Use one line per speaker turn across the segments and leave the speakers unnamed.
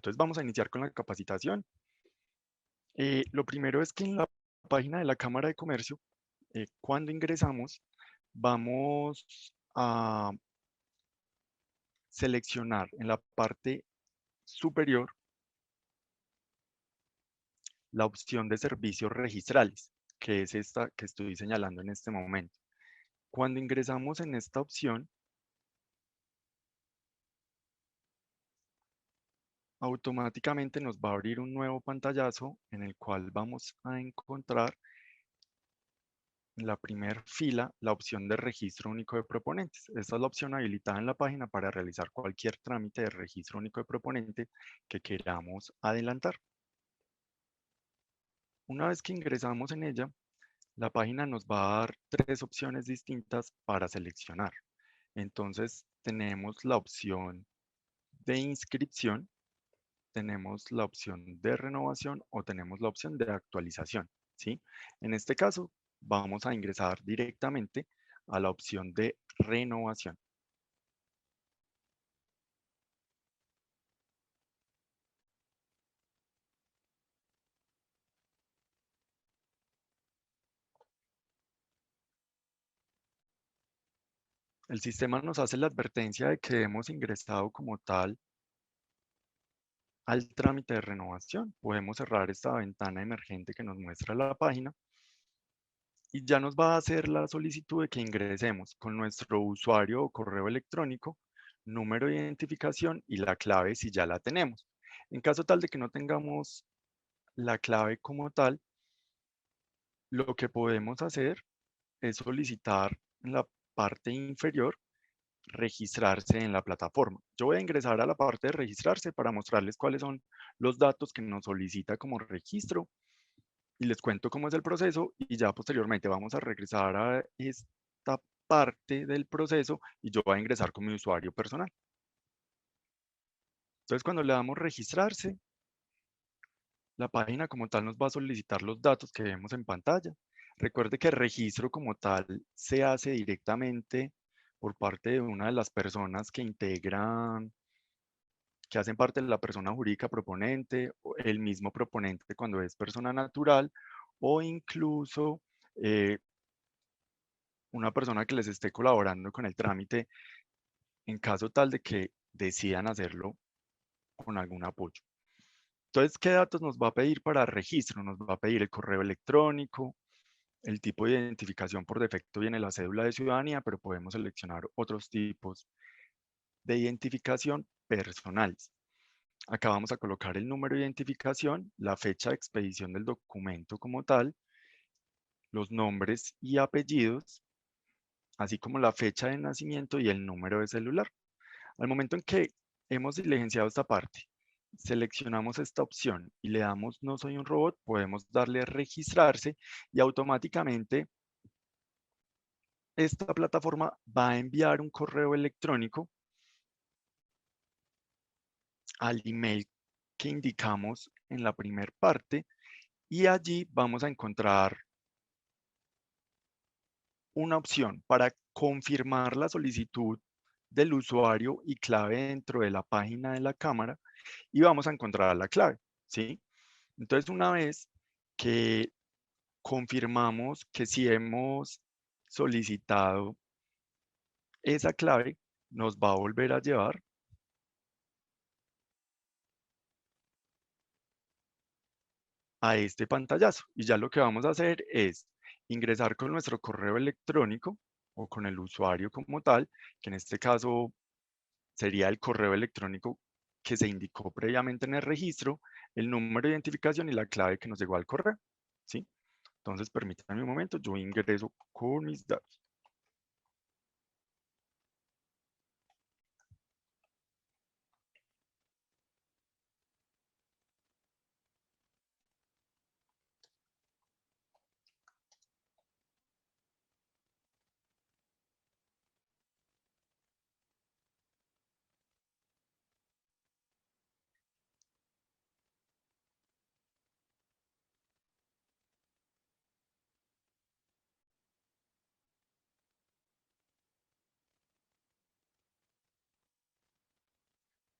entonces vamos a iniciar con la capacitación. Lo primero es que en la página de la Cámara de Comercio, cuando ingresamos, vamos a seleccionar en la parte superior la opción de servicios registrales, que es esta que estoy señalando en este momento. Cuando ingresamos en esta opción, automáticamente nos va a abrir un nuevo pantallazo en el cual vamos a encontrar en la primera fila la opción de registro único de proponentes. Esta es la opción habilitada en la página para realizar cualquier trámite de registro único de proponente que queramos adelantar. Una vez que ingresamos en ella, la página nos va a dar tres opciones distintas para seleccionar. Entonces tenemos la opción de inscripción, tenemos la opción de renovación o tenemos la opción de actualización, ¿sí? En este caso, vamos a ingresar directamente a la opción de renovación. El sistema nos hace la advertencia de que hemos ingresado como tal al trámite de renovación. Podemos cerrar esta ventana emergente que nos muestra la página y ya nos va a hacer la solicitud de que ingresemos con nuestro usuario o correo electrónico, número de identificación y la clave si ya la tenemos. En caso tal de que no tengamos la clave como tal, lo que podemos hacer es solicitar en la parte inferior registrarse en la plataforma. Yo voy a ingresar a la parte de registrarse para mostrarles cuáles son los datos que nos solicita como registro y les cuento cómo es el proceso y ya posteriormente vamos a regresar a esta parte del proceso y yo voy a ingresar con mi usuario personal. Entonces cuando le damos registrarse, la página como tal nos va a solicitar los datos que vemos en pantalla. Recuerde que el registro como tal se hace directamente por parte de una de las personas que integran, que hacen parte de la persona jurídica proponente, o el mismo proponente cuando es persona natural, o incluso eh, una persona que les esté colaborando con el trámite en caso tal de que decidan hacerlo con algún apoyo. Entonces, ¿qué datos nos va a pedir para registro? Nos va a pedir el correo electrónico, el tipo de identificación por defecto viene la cédula de ciudadanía, pero podemos seleccionar otros tipos de identificación personales. Acá vamos a colocar el número de identificación, la fecha de expedición del documento como tal, los nombres y apellidos, así como la fecha de nacimiento y el número de celular. Al momento en que hemos diligenciado esta parte, seleccionamos esta opción y le damos no soy un robot, podemos darle a registrarse y automáticamente esta plataforma va a enviar un correo electrónico al email que indicamos en la primera parte y allí vamos a encontrar una opción para confirmar la solicitud del usuario y clave dentro de la página de la cámara y vamos a encontrar la clave, ¿sí? Entonces, una vez que confirmamos que si hemos solicitado esa clave, nos va a volver a llevar a este pantallazo. Y ya lo que vamos a hacer es ingresar con nuestro correo electrónico o con el usuario como tal, que en este caso sería el correo electrónico que se indicó previamente en el registro, el número de identificación y la clave que nos llegó al correo, ¿sí? Entonces, permítanme un momento, yo ingreso con mis datos.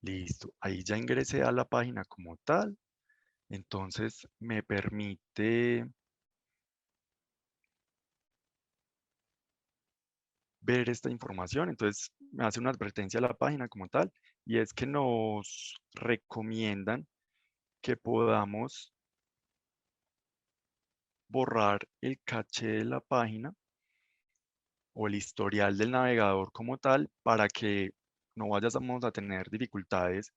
Listo, ahí ya ingresé a la página como tal. Entonces me permite ver esta información. Entonces me hace una advertencia a la página como tal y es que nos recomiendan que podamos borrar el caché de la página o el historial del navegador como tal para que no vayamos a tener dificultades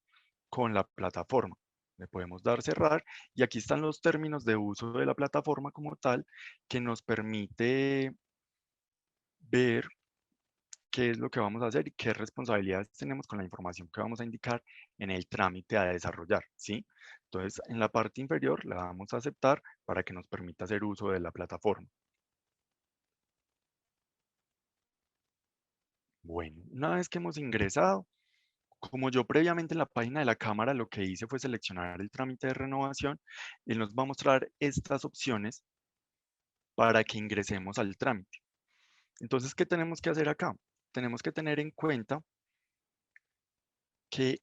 con la plataforma. Le podemos dar cerrar y aquí están los términos de uso de la plataforma como tal que nos permite ver qué es lo que vamos a hacer y qué responsabilidades tenemos con la información que vamos a indicar en el trámite a desarrollar, ¿sí? Entonces, en la parte inferior la damos a aceptar para que nos permita hacer uso de la plataforma. Bueno, una vez que hemos ingresado, como yo previamente en la página de la cámara lo que hice fue seleccionar el trámite de renovación, él nos va a mostrar estas opciones para que ingresemos al trámite. Entonces, ¿qué tenemos que hacer acá? Tenemos que tener en cuenta que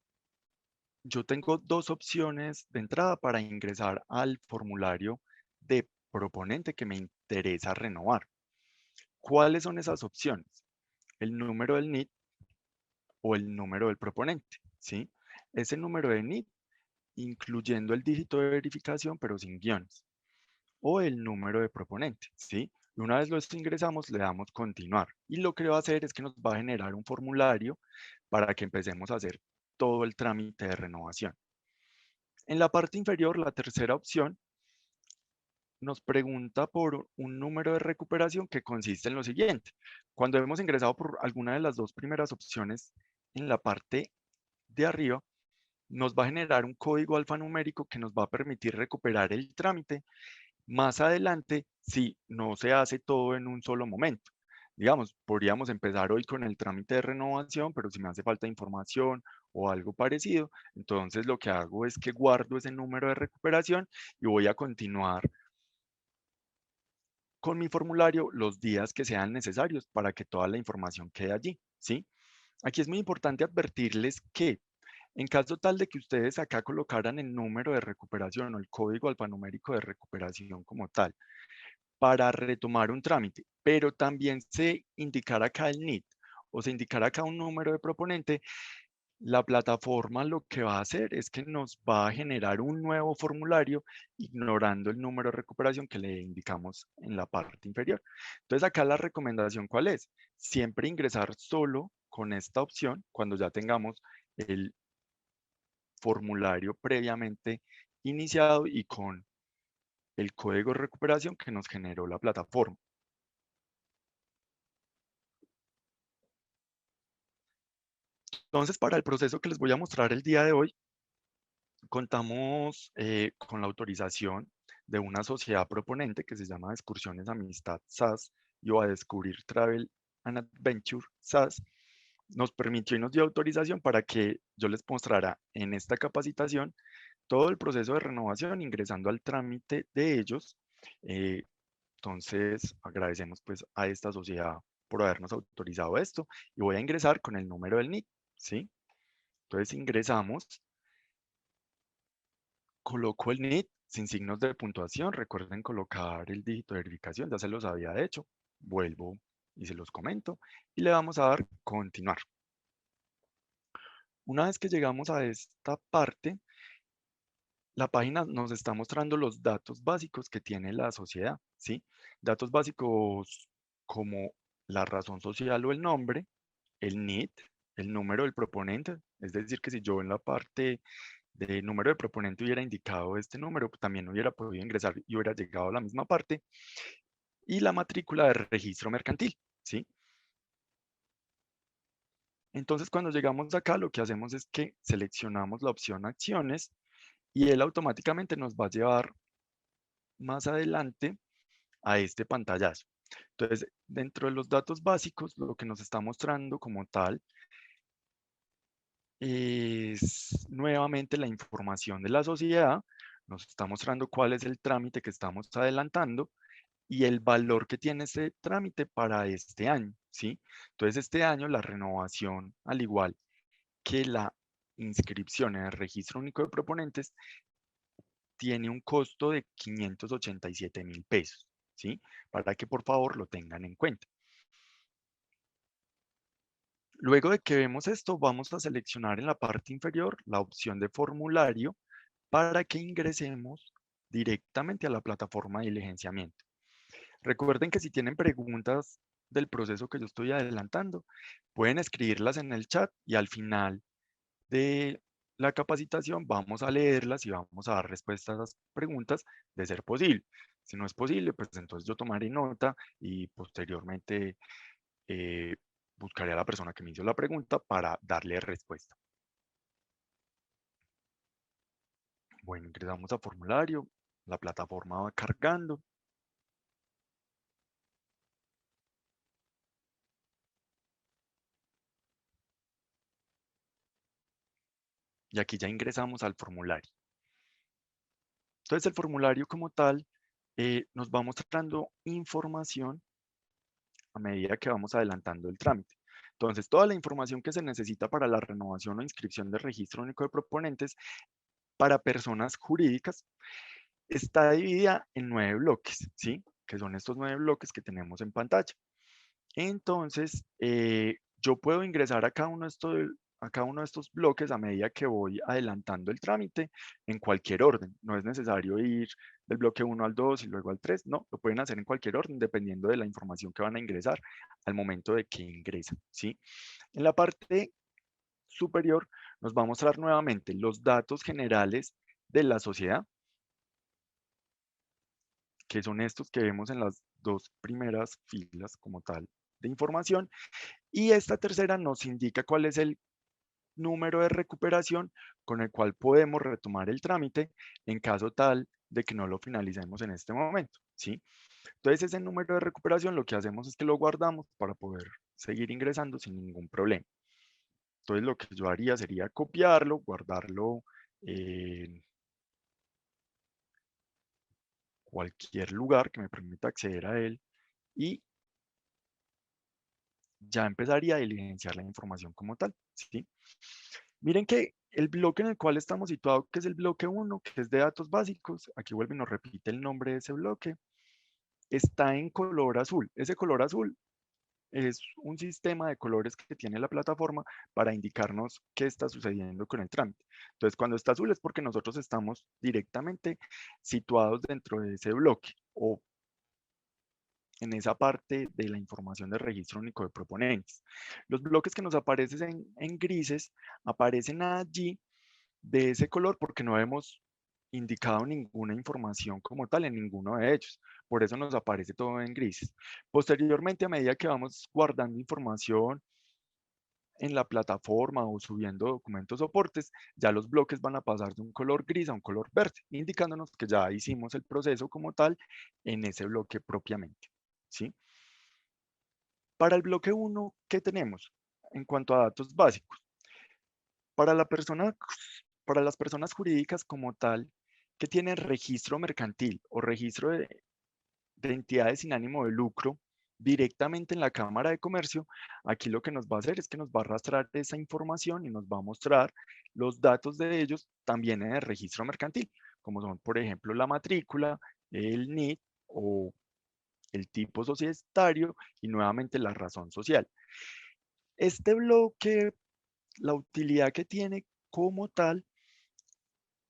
yo tengo dos opciones de entrada para ingresar al formulario de proponente que me interesa renovar. ¿Cuáles son esas opciones? El número del NIT o el número del proponente, ¿sí? Ese número de NIT incluyendo el dígito de verificación pero sin guiones o el número de proponente, ¿sí? Y una vez lo ingresamos, le damos continuar. Y lo que va a hacer es que nos va a generar un formulario para que empecemos a hacer todo el trámite de renovación. En la parte inferior, la tercera opción nos pregunta por un número de recuperación que consiste en lo siguiente. Cuando hemos ingresado por alguna de las dos primeras opciones en la parte de arriba, nos va a generar un código alfanumérico que nos va a permitir recuperar el trámite más adelante si no se hace todo en un solo momento. Digamos, podríamos empezar hoy con el trámite de renovación, pero si me hace falta información o algo parecido, entonces lo que hago es que guardo ese número de recuperación y voy a continuar con mi formulario los días que sean necesarios para que toda la información quede allí, ¿sí? Aquí es muy importante advertirles que en caso tal de que ustedes acá colocaran el número de recuperación o el código alfanumérico de recuperación como tal para retomar un trámite, pero también se indicara acá el NIT o se indicara acá un número de proponente, la plataforma lo que va a hacer es que nos va a generar un nuevo formulario ignorando el número de recuperación que le indicamos en la parte inferior. Entonces acá la recomendación ¿cuál es? Siempre ingresar solo con esta opción cuando ya tengamos el formulario previamente iniciado y con el código de recuperación que nos generó la plataforma. Entonces, para el proceso que les voy a mostrar el día de hoy, contamos con la autorización de una sociedad proponente que se llama Excursiones Amistad SAS y o a Descubrir Travel and Adventure SAS. Nos permitió y nos dio autorización para que yo les mostrara en esta capacitación todo el proceso de renovación ingresando al trámite de ellos. Eh, entonces, agradecemos pues a esta sociedad por habernos autorizado esto y voy a ingresar con el número del NIC, ¿sí? Entonces ingresamos. Coloco el NIT sin signos de puntuación. Recuerden colocar el dígito de verificación, ya se los había hecho. Vuelvo y se los comento. Y le vamos a dar continuar. Una vez que llegamos a esta parte, la página nos está mostrando los datos básicos que tiene la sociedad, ¿sí? Datos básicos como la razón social o el nombre, el NIT, el número del proponente, es decir, que si yo en la parte de número de proponente hubiera indicado este número, pues también hubiera podido ingresar y hubiera llegado a la misma parte, y la matrícula de registro mercantil, ¿sí? Entonces, cuando llegamos acá, lo que hacemos es que seleccionamos la opción acciones y él automáticamente nos va a llevar más adelante a este pantallazo. Entonces, dentro de los datos básicos, lo que nos está mostrando como tal es nuevamente la información de la sociedad, nos está mostrando cuál es el trámite que estamos adelantando y el valor que tiene ese trámite para este año, ¿sí? Entonces, este año la renovación, al igual que la inscripción en el Registro Único de Proponentes tiene un costo de 587.000 pesos, ¿sí? Para que por favor lo tengan en cuenta. Luego de que vemos esto, vamos a seleccionar en la parte inferior la opción de formulario para que ingresemos directamente a la plataforma de diligenciamiento. Recuerden que si tienen preguntas del proceso que yo estoy adelantando, pueden escribirlas en el chat y al final de la capacitación vamos a leerlas y vamos a dar respuesta a esas preguntas de ser posible. Si no es posible, pues entonces yo tomaré nota y posteriormente eh, buscaré a la persona que me hizo la pregunta para darle respuesta. Bueno, ingresamos a formulario, la plataforma va cargando. Y aquí ya ingresamos al formulario. Entonces el formulario como tal nos va mostrando información a medida que vamos adelantando el trámite. Entonces toda la información que se necesita para la renovación o inscripción del registro único de proponentes para personas jurídicas está dividida en 9 bloques, ¿sí? Que son estos 9 bloques que tenemos en pantalla. Entonces, yo puedo ingresar a cada uno de estos bloques a medida que voy adelantando el trámite en cualquier orden. No es necesario ir del bloque 1 al 2 y luego al 3. No, lo pueden hacer en cualquier orden dependiendo de la información que van a ingresar al momento de que ingresan, ¿sí? En la parte superior nos va a mostrar nuevamente los datos generales de la sociedad, que son estos que vemos en las dos primeras filas como tal de información. Y esta tercera nos indica cuál es el número de recuperación con el cual podemos retomar el trámite en caso tal de que no lo finalicemos en este momento, ¿sí? Entonces ese número de recuperación lo que hacemos es que lo guardamos para poder seguir ingresando sin ningún problema. Entonces lo que yo haría sería copiarlo, guardarlo en cualquier lugar que me permita acceder a él y ya empezaría a diligenciar la información como tal, ¿sí? Miren que el bloque en el cual estamos situados, que es el bloque 1, que es de datos básicos, aquí vuelve y nos repite el nombre de ese bloque, está en color azul. Ese color azul es un sistema de colores que tiene la plataforma para indicarnos qué está sucediendo con el trámite. Entonces, cuando está azul es porque nosotros estamos directamente situados dentro de ese bloque o en esa parte de la información del registro único de proponentes. Los bloques que nos aparecen en grises aparecen allí de ese color porque no hemos indicado ninguna información como tal en ninguno de ellos. Por eso nos aparece todo en grises. Posteriormente, a medida que vamos guardando información en la plataforma o subiendo documentos soportes, ya los bloques van a pasar de un color gris a un color verde, indicándonos que ya hicimos el proceso como tal en ese bloque propiamente, ¿sí? Para el bloque 1, ¿qué tenemos en cuanto a datos básicos? Para la persona, para las personas jurídicas como tal que tienen registro mercantil o registro de entidades sin ánimo de lucro directamente en la Cámara de Comercio, aquí lo que nos va a hacer es que nos va a arrastrar esa información y nos va a mostrar los datos de ellos también en el registro mercantil, como son, por ejemplo, la matrícula, el NIT o el tipo societario y nuevamente la razón social. Este bloque, la utilidad que tiene como tal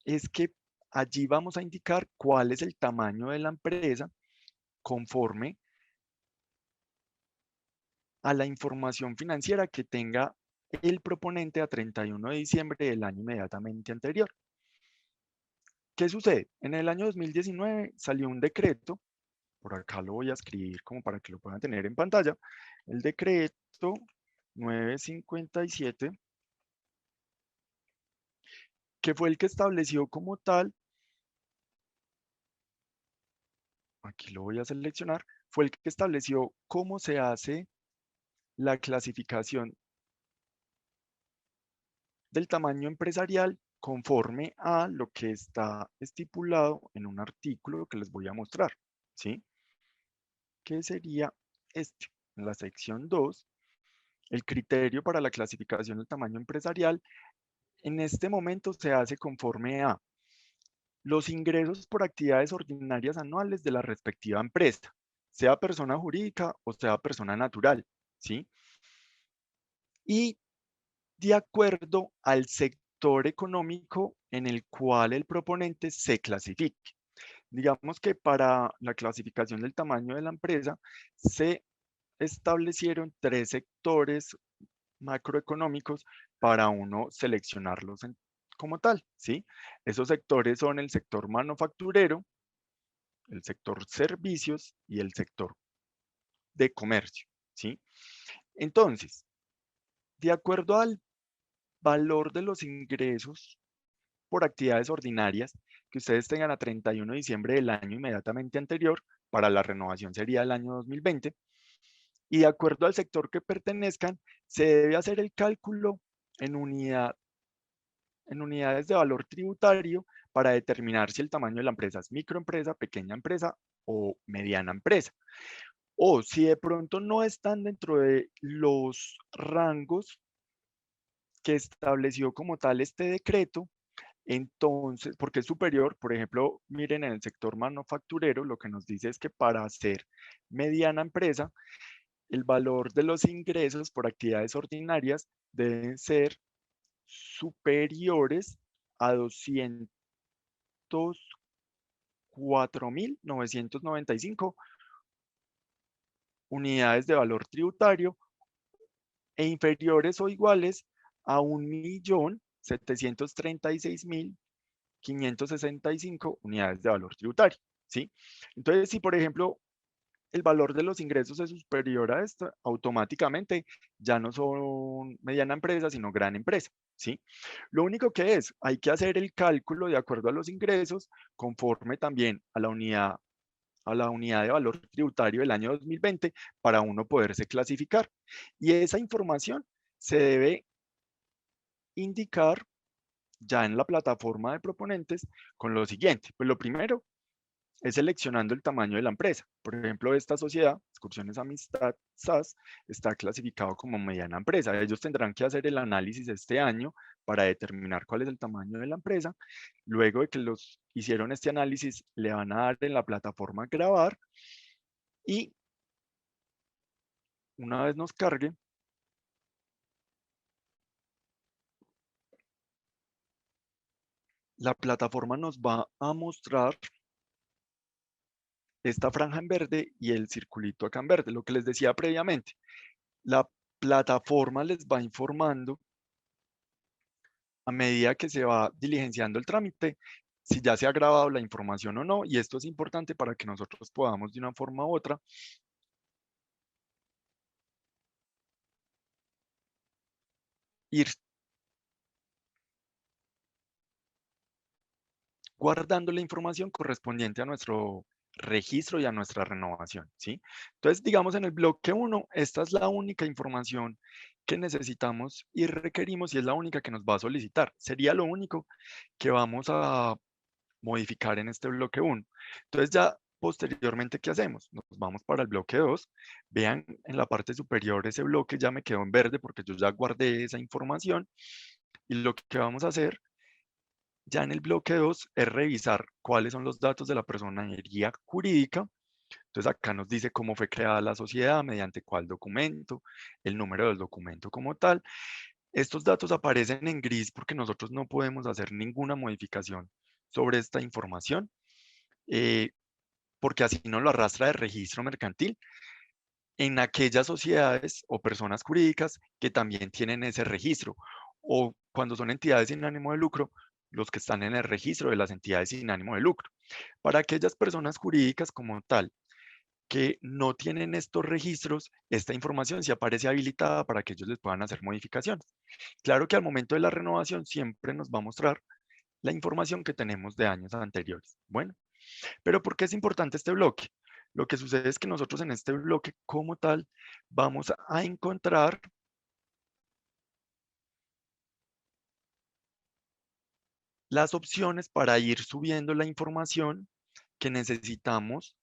es que allí vamos a indicar cuál es el tamaño de la empresa conforme a la información financiera que tenga el proponente a 31 de diciembre del año inmediatamente anterior. ¿Qué sucede? En el año 2019 salió un decreto, por acá lo voy a escribir como para que lo puedan tener en pantalla, el decreto 957, que fue el que estableció como tal, aquí lo voy a seleccionar, fue el que estableció cómo se hace la clasificación del tamaño empresarial conforme a lo que está estipulado en un artículo que les voy a mostrar, ¿sí? Que sería este, en la sección 2, el criterio para la clasificación del tamaño empresarial en este momento se hace conforme a los ingresos por actividades ordinarias anuales de la respectiva empresa, sea persona jurídica o sea persona natural, ¿sí? Y de acuerdo al sector económico en el cual el proponente se clasifique. Digamos que para la clasificación del tamaño de la empresa se establecieron 3 sectores macroeconómicos para uno seleccionarlos como tal, ¿sí? Esos sectores son el sector manufacturero, el sector servicios y el sector de comercio, ¿sí? Entonces, de acuerdo al valor de los ingresos por actividades ordinarias que ustedes tengan a 31 de diciembre del año inmediatamente anterior, para la renovación sería el año 2020, y de acuerdo al sector que pertenezcan, se debe hacer el cálculo en unidades de valor tributario para determinar si el tamaño de la empresa es microempresa, pequeña empresa o mediana empresa. O si de pronto no están dentro de los rangos que estableció como tal este decreto, entonces, porque es superior, por ejemplo, miren en el sector manufacturero, lo que nos dice es que para ser mediana empresa, el valor de los ingresos por actividades ordinarias deben ser superiores a 204.995 unidades de valor tributario e inferiores o iguales a 1.736.565 unidades de valor tributario, ¿sí? Entonces, si por ejemplo el valor de los ingresos es superior a esto, automáticamente ya no son mediana empresa, sino gran empresa, ¿sí? Lo único que es, hay que hacer el cálculo de acuerdo a los ingresos, conforme también a la unidad de valor tributario del año 2020 para uno poderse clasificar. Y esa información se debe indicar ya en la plataforma de proponentes con lo siguiente. Pues lo primero es seleccionando el tamaño de la empresa. Por ejemplo, esta sociedad, Excursiones Amistad SAS, está clasificado como mediana empresa. Ellos tendrán que hacer el análisis este año para determinar cuál es el tamaño de la empresa. Luego de que los hicieron este análisis, le van a dar en la plataforma grabar y una vez nos cargue, la plataforma nos va a mostrar esta franja en verde y el circulito acá en verde, lo que les decía previamente. La plataforma les va informando a medida que se va diligenciando el trámite si ya se ha grabado la información o no, y esto es importante para que nosotros podamos de una forma u otra ir guardando la información correspondiente a nuestro registro y a nuestra renovación, ¿sí? Entonces, digamos en el bloque 1, esta es la única información que necesitamos y requerimos y es la única que nos va a solicitar. Sería lo único que vamos a modificar en este bloque 1. Entonces ya posteriormente, ¿qué hacemos? Nos vamos para el bloque 2. Vean en la parte superior ese bloque ya me quedó en verde porque yo ya guardé esa información y lo que vamos a hacer ya en el bloque 2 es revisar cuáles son los datos de la personería jurídica. Entonces acá nos dice cómo fue creada la sociedad, mediante cuál documento, el número del documento como tal. Estos datos aparecen en gris porque nosotros no podemos hacer ninguna modificación sobre esta información, eh, porque así no lo arrastra de registro mercantil en aquellas sociedades o personas jurídicas que también tienen ese registro, o cuando son entidades sin ánimo de lucro, los que están en el registro de las entidades sin ánimo de lucro. Para aquellas personas jurídicas como tal que no tienen estos registros, esta información sí aparece habilitada para que ellos les puedan hacer modificaciones. Claro que al momento de la renovación siempre nos va a mostrar la información que tenemos de años anteriores. Bueno, pero ¿por qué es importante este bloque? Lo que sucede es que nosotros en este bloque como tal vamos a encontrar las opciones para ir subiendo la información que necesitamos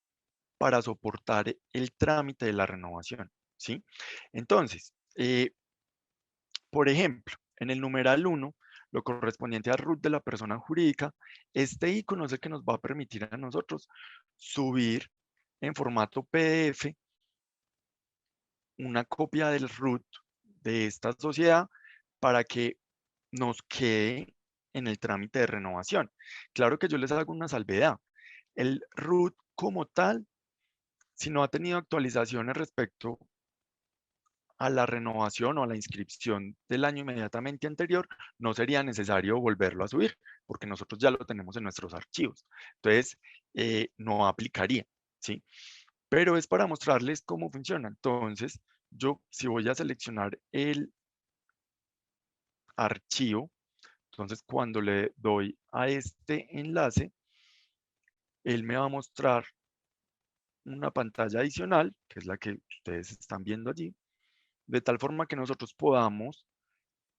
para soportar el trámite de la renovación, ¿sí? Entonces, por ejemplo, en el numeral 1 lo correspondiente al root de la persona jurídica, este icono es el que nos va a permitir a nosotros subir en formato PDF una copia del root de esta sociedad para que nos quede en el trámite de renovación. Claro que yo les hago una salvedad. El root como tal, si no ha tenido actualizaciones respecto a la renovación o a la inscripción del año inmediatamente anterior, no sería necesario volverlo a subir, porque nosotros ya lo tenemos en nuestros archivos. Entonces, no aplicaría, ¿sí? Pero es para mostrarles cómo funciona. Entonces, yo si voy a seleccionar el archivo, entonces cuando le doy a este enlace, él me va a mostrar una pantalla adicional, que es la que ustedes están viendo allí, de tal forma que nosotros podamos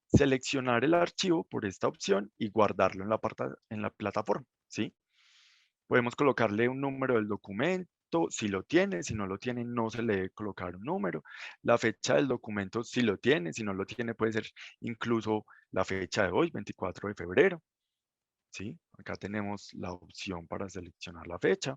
seleccionar el archivo por esta opción y guardarlo en la plataforma, ¿sí? Podemos colocarle un número del documento, si lo tiene, si no lo tiene, no se le debe colocar un número. La fecha del documento, si lo tiene, si no lo tiene, puede ser incluso la fecha de hoy, 24 de febrero, ¿sí? Acá tenemos la opción para seleccionar la fecha.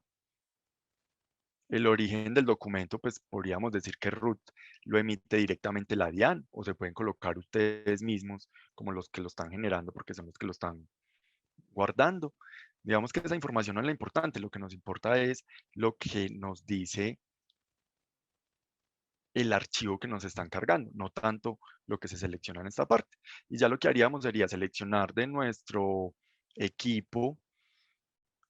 El origen del documento, pues podríamos decir que root lo emite directamente la DIAN o se pueden colocar ustedes mismos como los que lo están generando porque son los que lo están guardando. Digamos que esa información no es la importante, lo que nos importa es lo que nos dice el archivo que nos están cargando, no tanto lo que se selecciona en esta parte. Y ya lo que haríamos sería seleccionar de nuestro equipo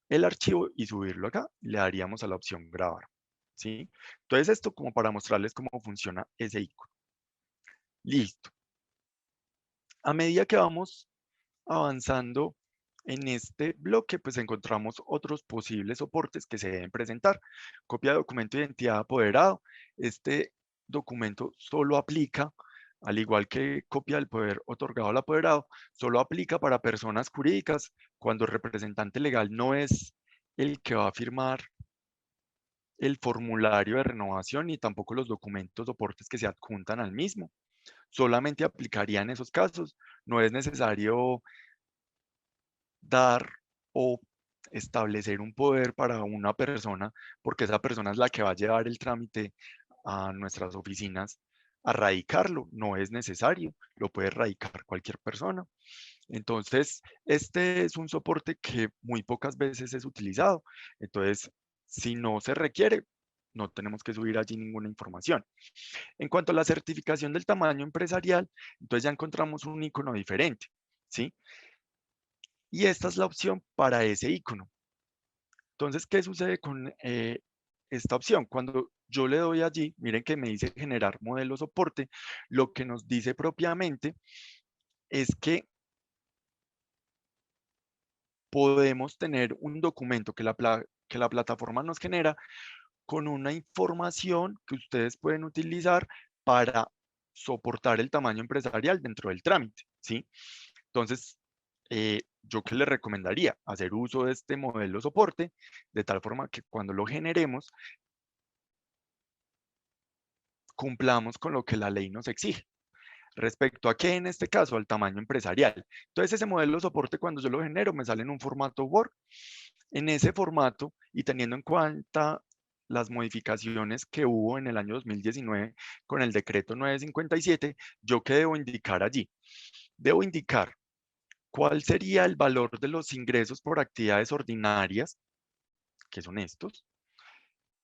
el archivo y subirlo acá. Le daríamos a la opción grabar, ¿sí? Entonces esto como para mostrarles cómo funciona ese icono. Listo. A medida que vamos avanzando en este bloque, pues encontramos otros posibles soportes que se deben presentar. Copia de documento de identidad apoderado. Este documento solo aplica, al igual que copia del poder otorgado al apoderado, solo aplica para personas jurídicas cuando el representante legal no es el que va a firmar el formulario de renovación ni tampoco los documentos soportes que se adjuntan al mismo. Solamente aplicaría en esos casos. No es necesario dar o establecer un poder para una persona, porque esa persona es la que va a llevar el trámite a nuestras oficinas a radicarlo. No es necesario, lo puede radicar cualquier persona. Entonces, este es un soporte que muy pocas veces es utilizado. Entonces, si no se requiere, no tenemos que subir allí ninguna información. En cuanto a la certificación del tamaño empresarial, entonces ya encontramos un icono diferente, ¿sí? Y esta es la opción para ese icono. Entonces, ¿qué sucede con esta opción? Cuando yo le doy allí, miren que me dice generar modelo soporte, lo que nos dice propiamente es que podemos tener un documento que la plataforma nos genera con una información que ustedes pueden utilizar para soportar el tamaño empresarial dentro del trámite, ¿sí? Entonces, yo qué le recomendaría hacer uso de este modelo soporte de tal forma que cuando lo generemos cumplamos con lo que la ley nos exige. Respecto a qué en este caso, al tamaño empresarial. Entonces ese modelo de soporte cuando yo lo genero me sale en un formato Word. En ese formato y teniendo en cuenta las modificaciones que hubo en el año 2019 con el decreto 957, ¿yo qué debo indicar allí? Debo indicar cuál sería el valor de los ingresos por actividades ordinarias, que son estos,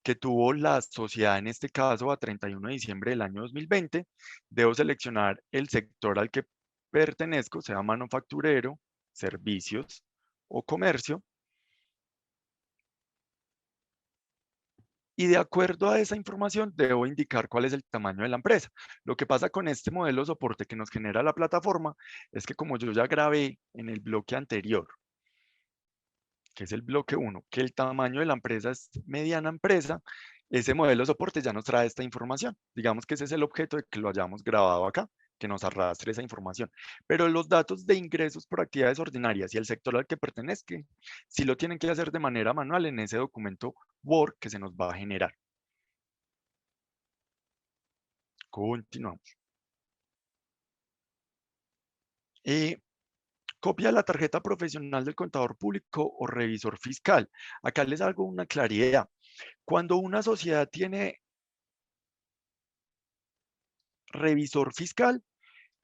que tuvo la sociedad en este caso a 31 de diciembre del año 2020. Debo seleccionar el sector al que pertenezco, sea manufacturero, servicios o comercio. Y de acuerdo a esa información, debo indicar cuál es el tamaño de la empresa. Lo que pasa con este modelo de soporte que nos genera la plataforma es que como yo ya grabé en el bloque anterior, que es el bloque 1, que el tamaño de la empresa es mediana empresa, ese modelo de soporte ya nos trae esta información. Digamos que ese es el objeto de que lo hayamos grabado acá, que nos arrastre esa información. Pero los datos de ingresos por actividades ordinarias y el sector al que pertenezca, sí lo tienen que hacer de manera manual en ese documento Word que se nos va a generar. Continuamos. Copia de la tarjeta profesional del contador público o revisor fiscal. Acá les hago una claridad. Cuando una sociedad tiene revisor fiscal,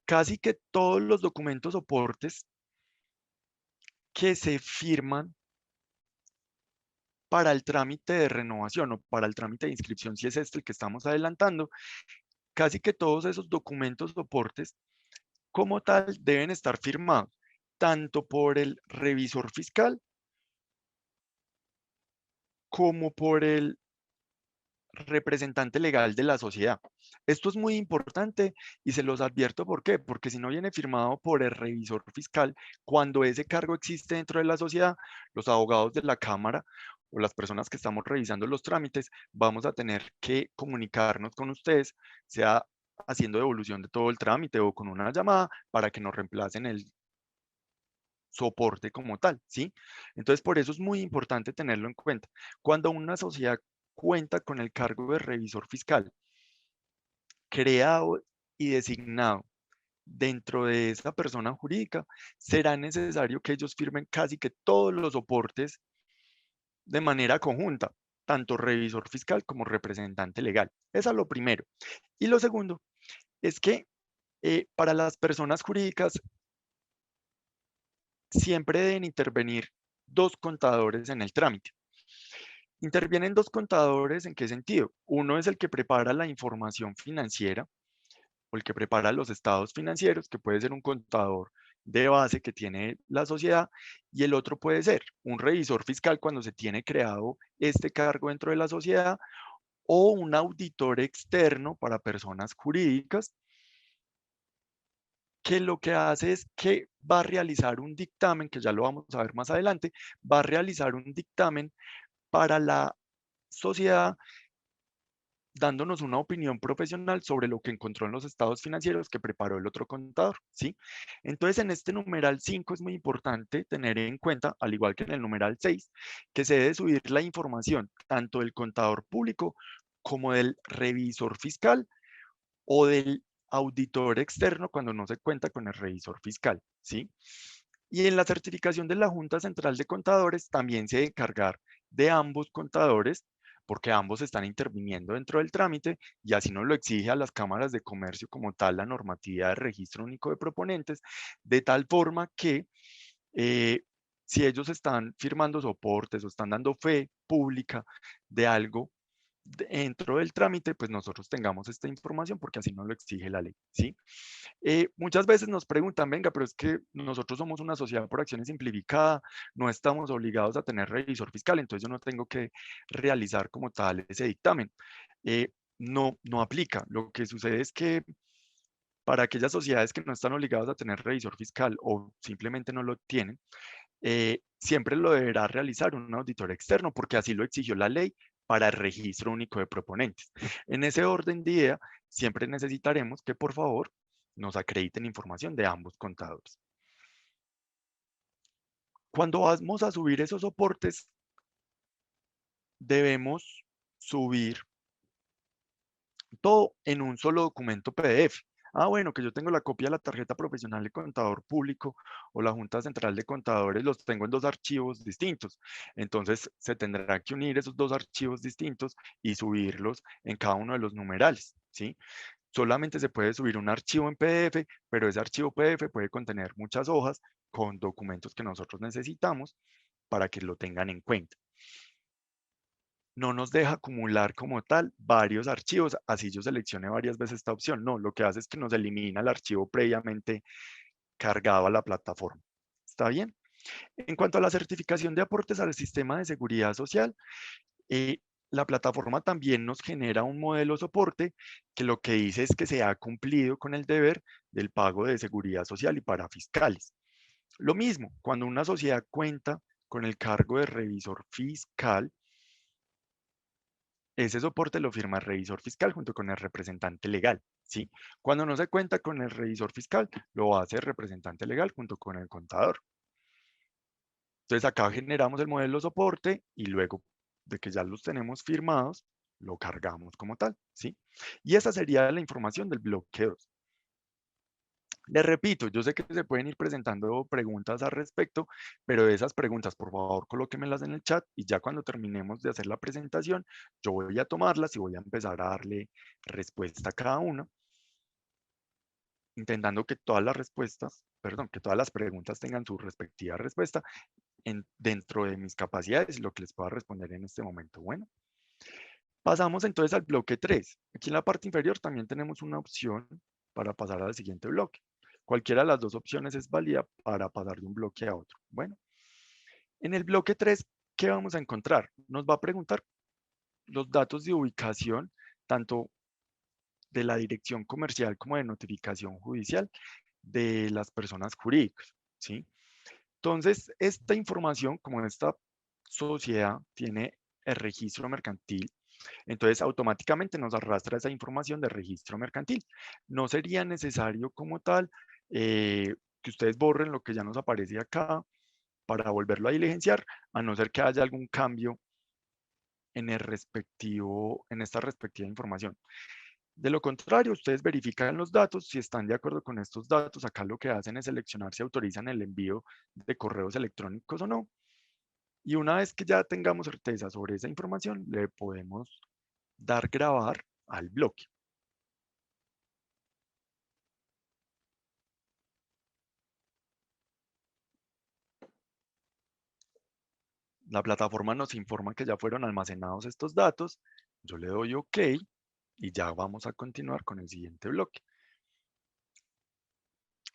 casi que todos los documentos soportes que se firman para el trámite de renovación o para el trámite de inscripción, si es este el que estamos adelantando, casi que todos esos documentos soportes como tal deben estar firmados tanto por el revisor fiscal como por el representante legal de la sociedad. Esto es muy importante y se los advierto por qué, porque si no viene firmado por el revisor fiscal, cuando ese cargo existe dentro de la sociedad, los abogados de la Cámara o las personas que estamos revisando los trámites, vamos a tener que comunicarnos con ustedes, sea haciendo devolución de todo el trámite o con una llamada para que nos reemplacen el soporte como tal, ¿sí? Entonces, por eso es muy importante tenerlo en cuenta. Cuando una sociedad cuenta con el cargo de revisor fiscal creado y designado dentro de esa persona jurídica, será necesario que ellos firmen casi que todos los soportes de manera conjunta, tanto revisor fiscal como representante legal. Eso es lo primero. Y lo segundo es que para las personas jurídicas siempre deben intervenir dos contadores en el trámite. Intervienen dos contadores, ¿en qué sentido? Uno es el que prepara la información financiera o el que prepara los estados financieros, que puede ser un contador de base que tiene la sociedad, y el otro puede ser un revisor fiscal cuando se tiene creado este cargo dentro de la sociedad o un auditor externo para personas jurídicas que lo que hace es que va a realizar un dictamen, que ya lo vamos a ver más adelante, va a realizar un dictamen para la sociedad dándonos una opinión profesional sobre lo que encontró en los estados financieros que preparó el otro contador, ¿sí? Entonces, en este numeral 5 es muy importante tener en cuenta, al igual que en el numeral 6, que se debe subir la información tanto del contador público como del revisor fiscal o del auditor externo cuando no se cuenta con el revisor fiscal, ¿sí? Y en la certificación de la Junta Central de Contadores también se debe encargar de ambos contadores, porque ambos están interviniendo dentro del trámite y así nos lo exige a las cámaras de comercio como tal la normatividad de registro único de proponentes, de tal forma que eh, si ellos están firmando soportes o están dando fe pública de algo dentro del trámite, pues nosotros tengamos esta información porque así nos lo exige la ley, ¿sí? Muchas veces nos preguntan, venga, pero es que nosotros somos una sociedad por acciones simplificada, no estamos obligados a tener revisor fiscal, entonces yo no tengo que realizar como tal ese dictamen. No, no aplica. Lo que sucede es que para aquellas sociedades que no están obligadas a tener revisor fiscal o simplemente no lo tienen, siempre lo deberá realizar un auditor externo porque así lo exigió la ley para el registro único de proponentes. En ese orden de idea, siempre necesitaremos que por favor nos acrediten información de ambos contadores. Cuando vamos a subir esos soportes, debemos subir todo en un solo documento PDF. Ah, bueno, que yo tengo la copia de la tarjeta profesional de contador público o la Junta Central de Contadores, los tengo en dos archivos distintos. Entonces, se tendrá que unir esos dos archivos distintos y subirlos en cada uno de los numerales, ¿sí? Solamente se puede subir un archivo en PDF, pero ese archivo PDF puede contener muchas hojas con documentos que nosotros necesitamos para que lo tengan en cuenta. No nos deja acumular como tal varios archivos, así yo seleccione varias veces esta opción. No, lo que hace es que nos elimina el archivo previamente cargado a la plataforma. ¿Está bien? En cuanto a la certificación de aportes al sistema de seguridad social, la plataforma también nos genera un modelo soporte que lo que dice es que se ha cumplido con el deber del pago de seguridad social y para fiscales. Lo mismo, cuando una sociedad cuenta con el cargo de revisor fiscal, ese soporte lo firma el revisor fiscal junto con el representante legal, ¿sí? Cuando no se cuenta con el revisor fiscal, lo hace el representante legal junto con el contador. Entonces acá generamos el modelo soporte y luego de que ya los tenemos firmados, lo cargamos como tal, ¿sí? Y esa sería la información del bloque 2. Les repito, yo sé que se pueden ir presentando preguntas al respecto, pero esas preguntas, por favor, colóquenmelas en el chat y ya cuando terminemos de hacer la presentación, yo voy a tomarlas y voy a empezar a darle respuesta a cada una, intentando que todas las respuestas, perdón, que todas las preguntas tengan su respectiva respuesta dentro de mis capacidades y lo que les pueda responder en este momento. Bueno, pasamos entonces al bloque 3. Aquí en la parte inferior también tenemos una opción para pasar al siguiente bloque. Cualquiera de las dos opciones es válida para pasar de un bloque a otro. Bueno, en el bloque 3, ¿qué vamos a encontrar? Nos va a preguntar los datos de ubicación, tanto de la dirección comercial como de notificación judicial de las personas jurídicas, ¿sí? Entonces, esta información, como esta sociedad tiene el registro mercantil, entonces automáticamente nos arrastra esa información de registro mercantil. No sería necesario como tal que ustedes borren lo que ya nos aparece acá para volverlo a diligenciar, a no ser que haya algún cambio en en esta respectiva información. De lo contrario, ustedes verifican los datos, si están de acuerdo con estos datos, acá lo que hacen es seleccionar si autorizan el envío de correos electrónicos o no. Y una vez que ya tengamos certeza sobre esa información, le podemos dar grabar al bloque. La plataforma nos informa que ya fueron almacenados estos datos. Yo le doy OK y ya vamos a continuar con el siguiente bloque.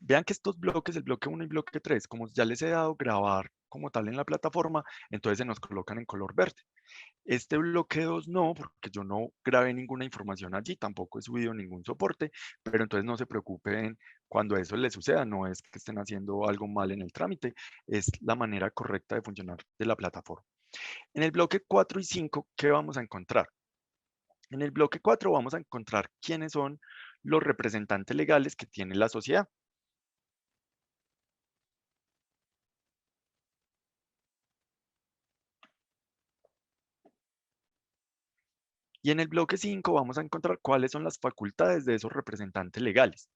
Vean que estos bloques, el bloque 1 y bloque 3, como ya les he dado grabar como tal en la plataforma, entonces se nos colocan en color verde. Este bloque 2 no, porque yo no grabé ninguna información allí, tampoco he subido ningún soporte, pero entonces no se preocupen cuando eso les suceda, no es que estén haciendo algo mal en el trámite, es la manera correcta de funcionar de la plataforma. En el bloque 4 y 5, ¿qué vamos a encontrar? En el bloque 4 vamos a encontrar quiénes son los representantes legales que tiene la sociedad. Y en el bloque 5 vamos a encontrar cuáles son las facultades de esos representantes legales.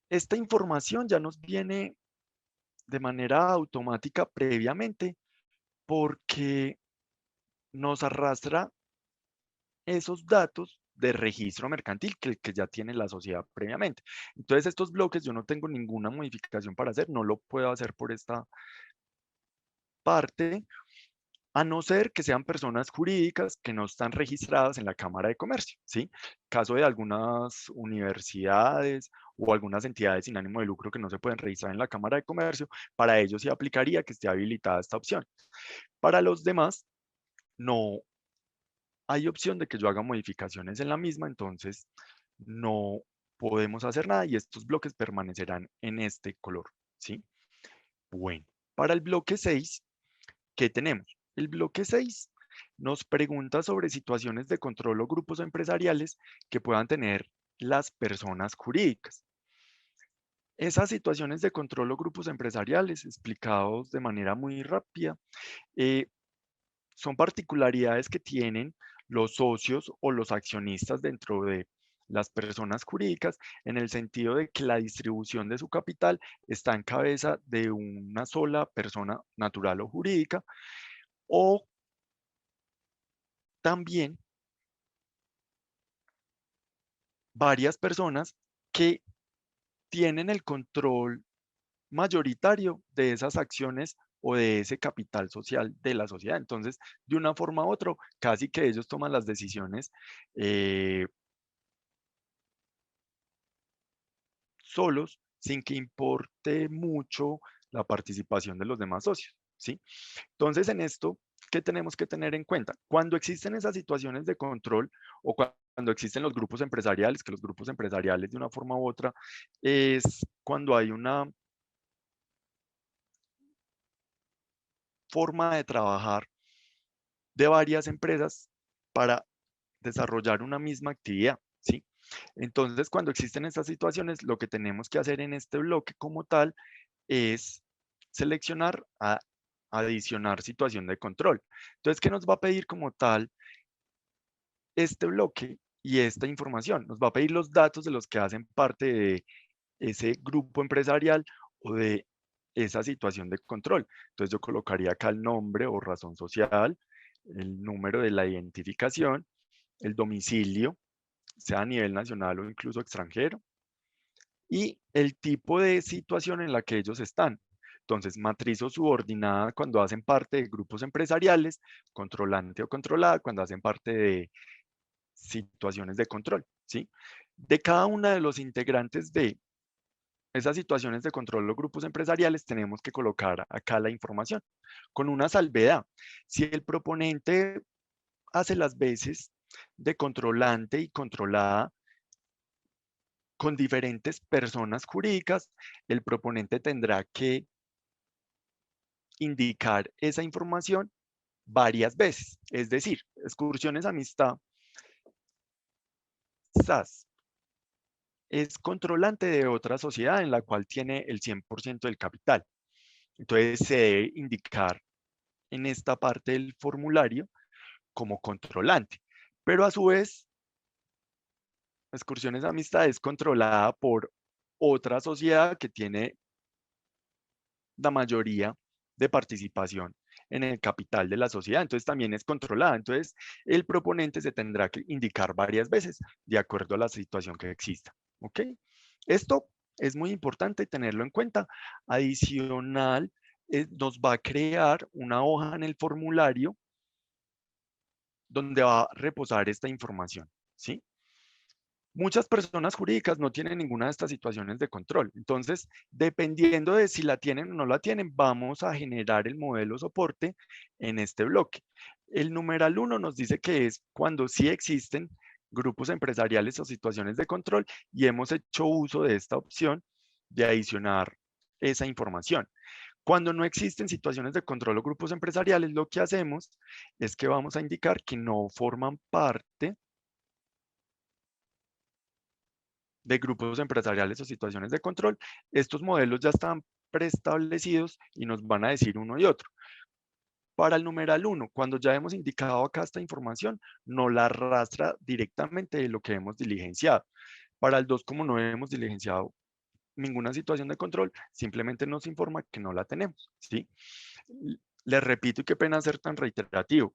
Esta información ya nos viene de manera automática previamente porque nos arrastra esos datos de registro mercantil que ya tiene la sociedad previamente. Entonces estos bloques yo no tengo ninguna modificación para hacer, no lo puedo hacer por esta parte, a no ser que sean personas jurídicas que no están registradas en la Cámara de Comercio, ¿sí? Caso de algunas universidades o algunas entidades sin ánimo de lucro que no se pueden registrar en la Cámara de Comercio, para ellos sí aplicaría que esté habilitada esta opción. Para los demás, no hay opción de que yo haga modificaciones en la misma, entonces no podemos hacer nada y estos bloques permanecerán en este color, ¿sí? Bueno, para el bloque 6, ¿qué tenemos? El bloque 6 nos pregunta sobre situaciones de control o grupos empresariales que puedan tener las personas jurídicas. Esas situaciones de control o grupos empresariales, explicados de manera muy rápida, eh, son particularidades que tienen los socios o los accionistas dentro de las personas jurídicas, en el sentido de que la distribución de su capital está en cabeza de una sola persona natural o jurídica, o también varias personas que tienen el control mayoritario de esas acciones o de ese capital social de la sociedad. Entonces, de una forma u otra, casi que ellos toman las decisiones eh, solos, sin que importe mucho la participación de los demás socios, ¿sí? Entonces, en esto, ¿qué tenemos que tener en cuenta? Cuando existen esas situaciones de control o cuando existen los grupos empresariales, que los grupos empresariales de una forma u otra es cuando hay una forma de trabajar de varias empresas para desarrollar una misma actividad, ¿sí? Entonces, cuando existen estas situaciones, lo que tenemos que hacer en este bloque como tal es seleccionar a adicionar situación de control. Entonces, ¿qué nos va a pedir como tal este bloque? y esta información. Nos va a pedir los datos de los que hacen parte de ese grupo empresarial o de esa situación de control. Entonces yo colocaría acá el nombre o razón social, el número de la identificación, el domicilio, sea a nivel nacional o incluso extranjero, y el tipo de situación en la que ellos están. Entonces, matriz o subordinada cuando hacen parte de grupos empresariales, controlante o controlada cuando hacen parte de situaciones de control, ¿sí? De cada una de los integrantes de esas situaciones de control o grupos empresariales tenemos que colocar acá la información con una salvedad. Si el proponente hace las veces de controlante y controlada con diferentes personas jurídicas, el proponente tendrá que indicar esa información varias veces. Es decir, Excursiones Amistad SAS es controlante de otra sociedad en la cual tiene el 100% del capital. Entonces se debe indicar en esta parte del formulario como controlante. Pero a su vez, Excursiones Amistad es controlada por otra sociedad que tiene la mayoría de participación en el capital de la sociedad, entonces también es controlada. Entonces, el proponente se tendrá que indicar varias veces de acuerdo a la situación que exista. ¿Ok? Esto es muy importante tenerlo en cuenta. Adicional, nos va a crear una hoja en el formulario donde va a reposar esta información. ¿Sí? Muchas personas jurídicas no tienen ninguna de estas situaciones de control. Entonces, dependiendo de si la tienen o no la tienen, vamos a generar el modelo soporte en este bloque. El numeral 1 nos dice que es cuando sí existen grupos empresariales o situaciones de control y hemos hecho uso de esta opción de adicionar esa información. Cuando no existen situaciones de control o grupos empresariales, lo que hacemos es que vamos a indicar que no forman parte de grupos empresariales o situaciones de control. Estos modelos ya están preestablecidos y nos van a decir uno y otro. Para el numeral 1, cuando ya hemos indicado acá esta información, no la arrastra directamente de lo que hemos diligenciado. Para el 2, como no hemos diligenciado ninguna situación de control, simplemente nos informa que no la tenemos, ¿sí? Les repito, y qué pena ser tan reiterativo.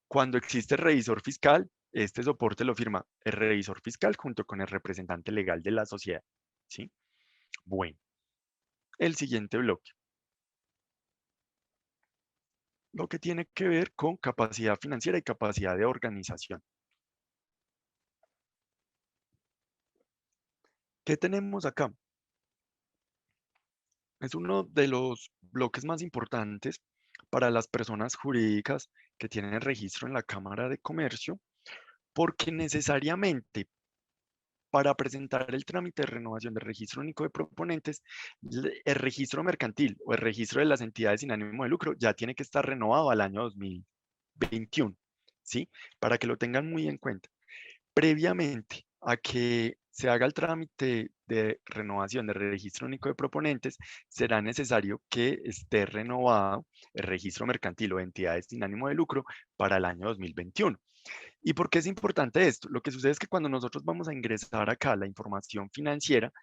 Cuando existe revisor fiscal, este soporte lo firma el revisor fiscal junto con el representante legal de la sociedad, ¿sí? Bueno, el siguiente bloque, lo que tiene que ver con capacidad financiera y capacidad de organización. ¿Qué tenemos acá? Es uno de los bloques más importantes para las personas jurídicas que tienen registro en la Cámara de Comercio, porque necesariamente para presentar el trámite de renovación del registro único de proponentes, el registro mercantil o el registro de las entidades sin ánimo de lucro ya tiene que estar renovado al año 2021, ¿sí? Para que lo tengan muy en cuenta. Previamente a que se haga el trámite de renovación del registro único de proponentes, será necesario que esté renovado el registro mercantil o entidades sin ánimo de lucro para el año 2021. ¿Y por qué es importante esto? Lo que sucede es que cuando nosotros vamos a ingresar acá la información financiera,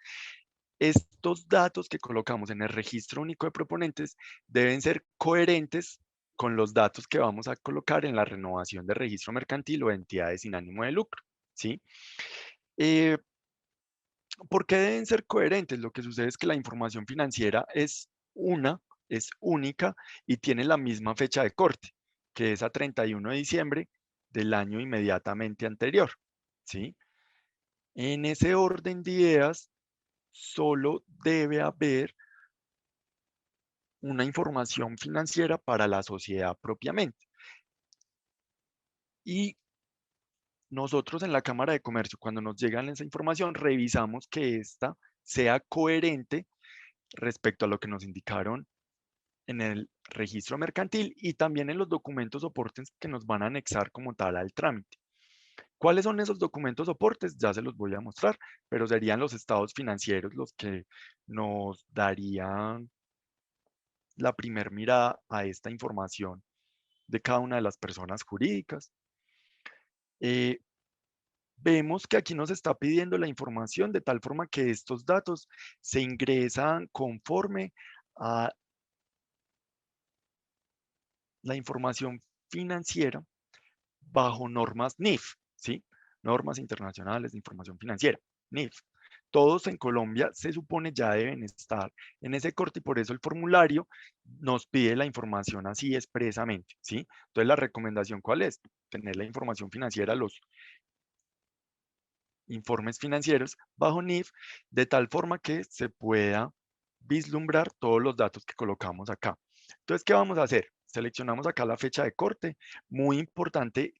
estos datos que colocamos en el registro único de proponentes deben ser coherentes con los datos que vamos a colocar en la renovación de registro mercantil o de entidades sin ánimo de lucro, ¿sí? Eh, ¿Por qué deben ser coherentes? Lo que sucede es que la información financiera es única y tiene la misma fecha de corte, que es a 31 de diciembre del año inmediatamente anterior, ¿sí? En ese orden de ideas, solo debe haber una información financiera para la sociedad propiamente. Y nosotros en la Cámara de Comercio, cuando nos llegan esa información, revisamos que ésta sea coherente respecto a lo que nos indicaron en el registro mercantil y también en los documentos soportes que nos van a anexar como tal al trámite. ¿Cuáles son esos documentos soportes? Ya se los voy a mostrar, pero serían los estados financieros los que nos darían la primer mirada a esta información de cada una de las personas jurídicas. vemos que aquí nos está pidiendo la información de tal forma que estos datos se ingresan conforme a la información financiera bajo normas NIF, ¿sí? Normas Internacionales de Información Financiera, NIF. Todos en Colombia se supone ya deben estar en ese corte y por eso el formulario nos pide la información así expresamente, ¿sí? Entonces, la recomendación, ¿cuál es? Tener la información financiera, los informes financieros bajo NIF, de tal forma que se pueda vislumbrar todos los datos que colocamos acá. Entonces, ¿qué vamos a hacer? Seleccionamos acá la fecha de corte. Muy importante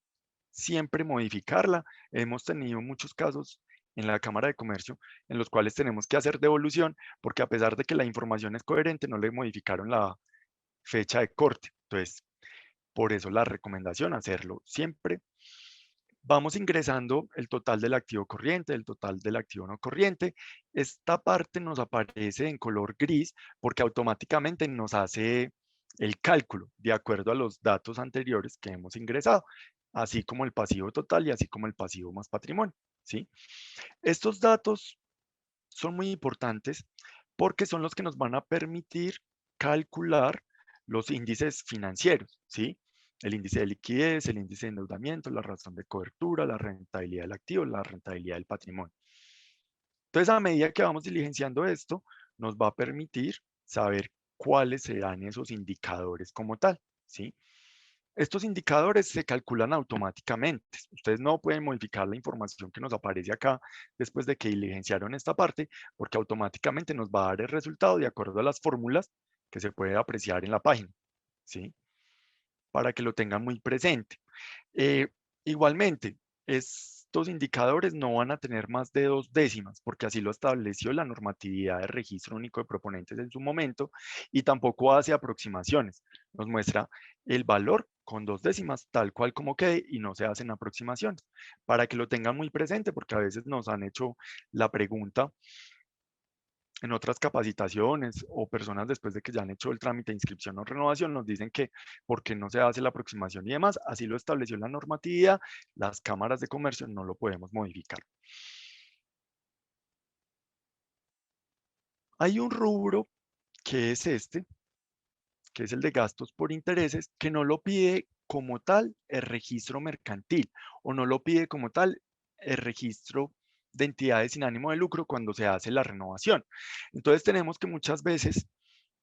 siempre modificarla. Hemos tenido muchos casos en la Cámara de Comercio en los cuales tenemos que hacer devolución porque a pesar de que la información es coherente, no le modificaron la fecha de corte. Entonces, por eso la recomendación, hacerlo siempre. Vamos ingresando el total del activo corriente, el total del activo no corriente. Esta parte nos aparece en color gris porque automáticamente nos hace el cálculo de acuerdo a los datos anteriores que hemos ingresado, así como el pasivo total y así como el pasivo más patrimonio, ¿sí? Estos datos son muy importantes porque son los que nos van a permitir calcular los índices financieros, ¿sí? El índice de liquidez, el índice de endeudamiento, la razón de cobertura, la rentabilidad del activo, la rentabilidad del patrimonio. Entonces, a medida que vamos diligenciando esto, nos va a permitir saber cuáles serán esos indicadores como tal, ¿sí? Estos indicadores se calculan automáticamente. Ustedes no pueden modificar la información que nos aparece acá después de que diligenciaron esta parte, porque automáticamente nos va a dar el resultado de acuerdo a las fórmulas que se puede apreciar en la página, ¿sí? Para que lo tengan muy presente. Eh, Igualmente, estos indicadores no van a tener más de 2 décimas, porque así lo estableció la normatividad de registro único de proponentes en su momento, y tampoco hace aproximaciones. Nos muestra el valor con 2 décimas, tal cual como quede, y no se hacen aproximaciones. Para que lo tengan muy presente, porque a veces nos han hecho la pregunta en otras capacitaciones o personas después de que ya han hecho el trámite de inscripción o renovación nos dicen que por qué no se hace la aproximación y demás. Así lo estableció la normatividad, las cámaras de comercio no lo podemos modificar. Hay un rubro que es este, que es el de gastos por intereses, que no lo pide como tal el registro mercantil o no lo pide como tal el registro de entidades sin ánimo de lucro cuando se hace la renovación. Entonces tenemos que muchas veces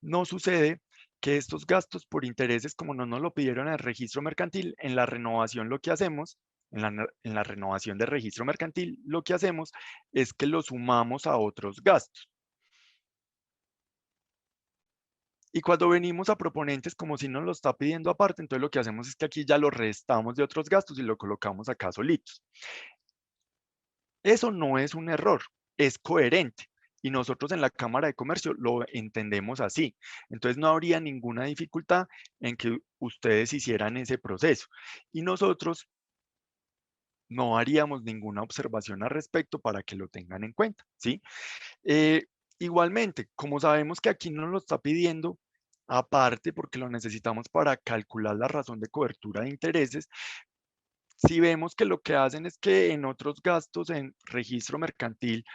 no sucede que estos gastos por intereses, como no nos lo pidieron en el registro mercantil, en la renovación lo que hacemos, en la renovación de registro mercantil, lo que hacemos es que lo sumamos a otros gastos. Y cuando venimos a proponentes, como si nos lo está pidiendo aparte, entonces lo que hacemos es que aquí ya lo restamos de otros gastos y lo colocamos acá solitos. Eso no es un error, es coherente. Y nosotros en la Cámara de Comercio lo entendemos así. Entonces no habría ninguna dificultad en que ustedes hicieran ese proceso. Y nosotros no haríamos ninguna observación al respecto para que lo tengan en cuenta, ¿sí? Eh, Igualmente, como sabemos que aquí no lo está pidiendo, aparte porque lo necesitamos para calcular la razón de cobertura de intereses, si vemos que lo que hacen es que en otros gastos en registro mercantil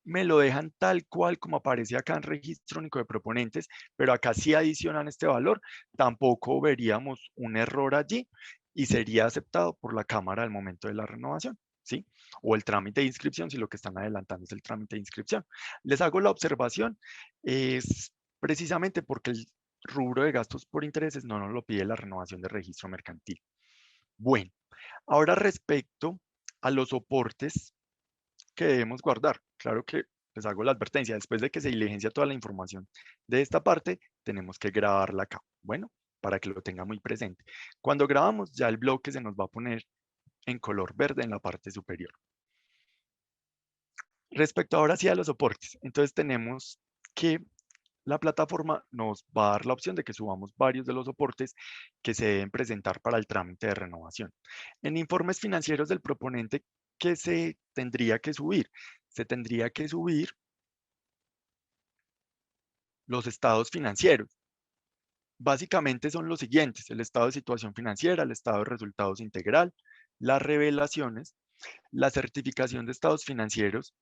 me lo dejan tal cual como aparece acá en registro único de proponentes, pero acá sí adicionan este valor, tampoco veríamos un error allí y sería aceptado por la Cámara al momento de la renovación, ¿sí? O el trámite de inscripción, si lo que están adelantando es el trámite de inscripción. Les hago la observación, es precisamente porque el rubro de gastos por intereses no nos lo pide la renovación de registro mercantil. Bueno, ahora respecto a los soportes que debemos guardar. Claro que les hago la advertencia, después de que se diligencia toda la información de esta parte, tenemos que grabarla acá. Bueno, para que lo tenga muy presente. Cuando grabamos, ya el bloque se nos va a poner en color verde en la parte superior. Respecto ahora sí a los soportes, entonces tenemos que la plataforma nos va a dar la opción de que subamos varios de los soportes que se deben presentar para el trámite de renovación. En informes financieros del proponente, ¿qué se tendría que subir? Se tendría que subir los estados financieros. Básicamente son los siguientes: el estado de situación financiera, el estado de resultados integral, las revelaciones La certificación de estados financieros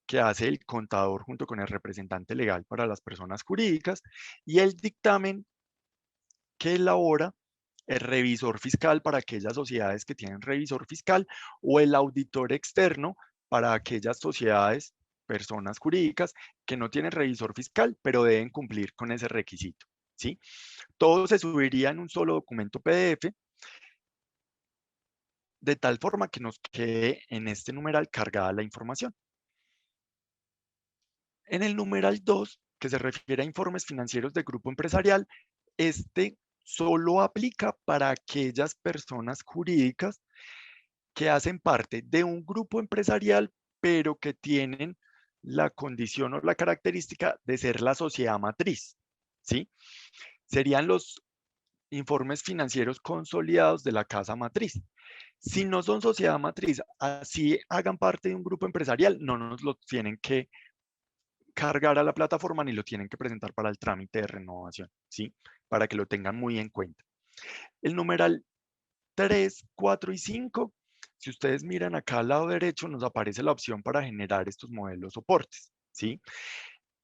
que hace el contador junto con el representante legal para las personas jurídicas y el dictamen que elabora el revisor fiscal para aquellas sociedades que tienen revisor fiscal o el auditor externo para aquellas sociedades, personas jurídicas que no tienen revisor fiscal, pero deben cumplir con ese requisito, ¿sí? Todo se subiría en un solo documento PDF, de tal forma que nos quede en este numeral cargada la información. En el numeral 2, que se refiere a informes financieros de grupo empresarial, este solo aplica para aquellas personas jurídicas que hacen parte de un grupo empresarial, pero que tienen la condición o la característica de ser la sociedad matriz, ¿sí? Serían los informes financieros consolidados de la casa matriz. Si no son sociedad matriz, así hagan parte de un grupo empresarial, no nos lo tienen que cargar a la plataforma ni lo tienen que presentar para el trámite de renovación, ¿sí? Para que lo tengan muy en cuenta. El numeral 3, 4 y 5, si ustedes miran acá al lado derecho, nos aparece la opción para generar estos modelos soportes, ¿sí?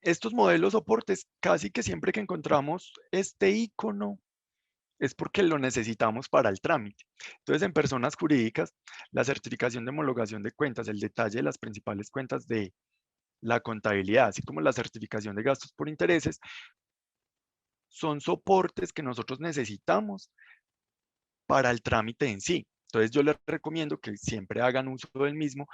Estos modelos soportes, casi que siempre que encontramos este icono, es porque lo necesitamos para el trámite. Entonces, en personas jurídicas, la certificación de homologación de cuentas, el detalle de las principales cuentas de la contabilidad, así como la certificación de gastos por intereses, son soportes que nosotros necesitamos para el trámite en sí. Entonces yo les recomiendo que siempre hagan uso del mismo,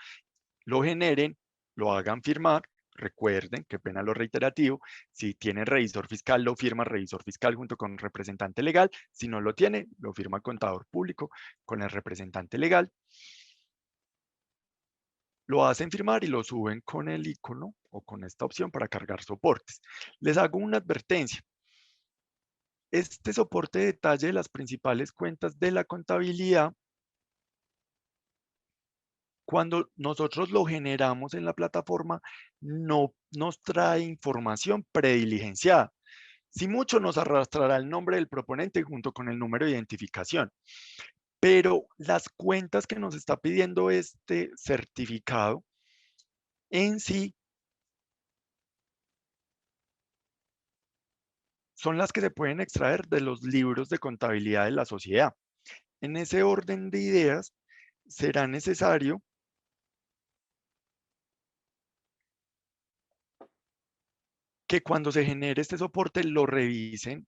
lo generen, lo hagan firmar. Recuerden, qué pena lo reiterativo, si tiene revisor fiscal, lo firma revisor fiscal junto con representante legal. Si no lo tiene, lo firma contador público con el representante legal. Lo hacen firmar y lo suben con el icono o con esta opción para cargar soportes. Les hago una advertencia. Este soporte detalle de las principales cuentas de la contabilidad, cuando nosotros lo generamos en la plataforma, no nos trae información prediligenciada. Si mucho, nos arrastrará el nombre del proponente junto con el número de identificación. Pero las cuentas que nos está pidiendo este certificado en sí son las que se pueden extraer de los libros de contabilidad de la sociedad. En ese orden de ideas, será necesario que cuando se genere este soporte lo revisen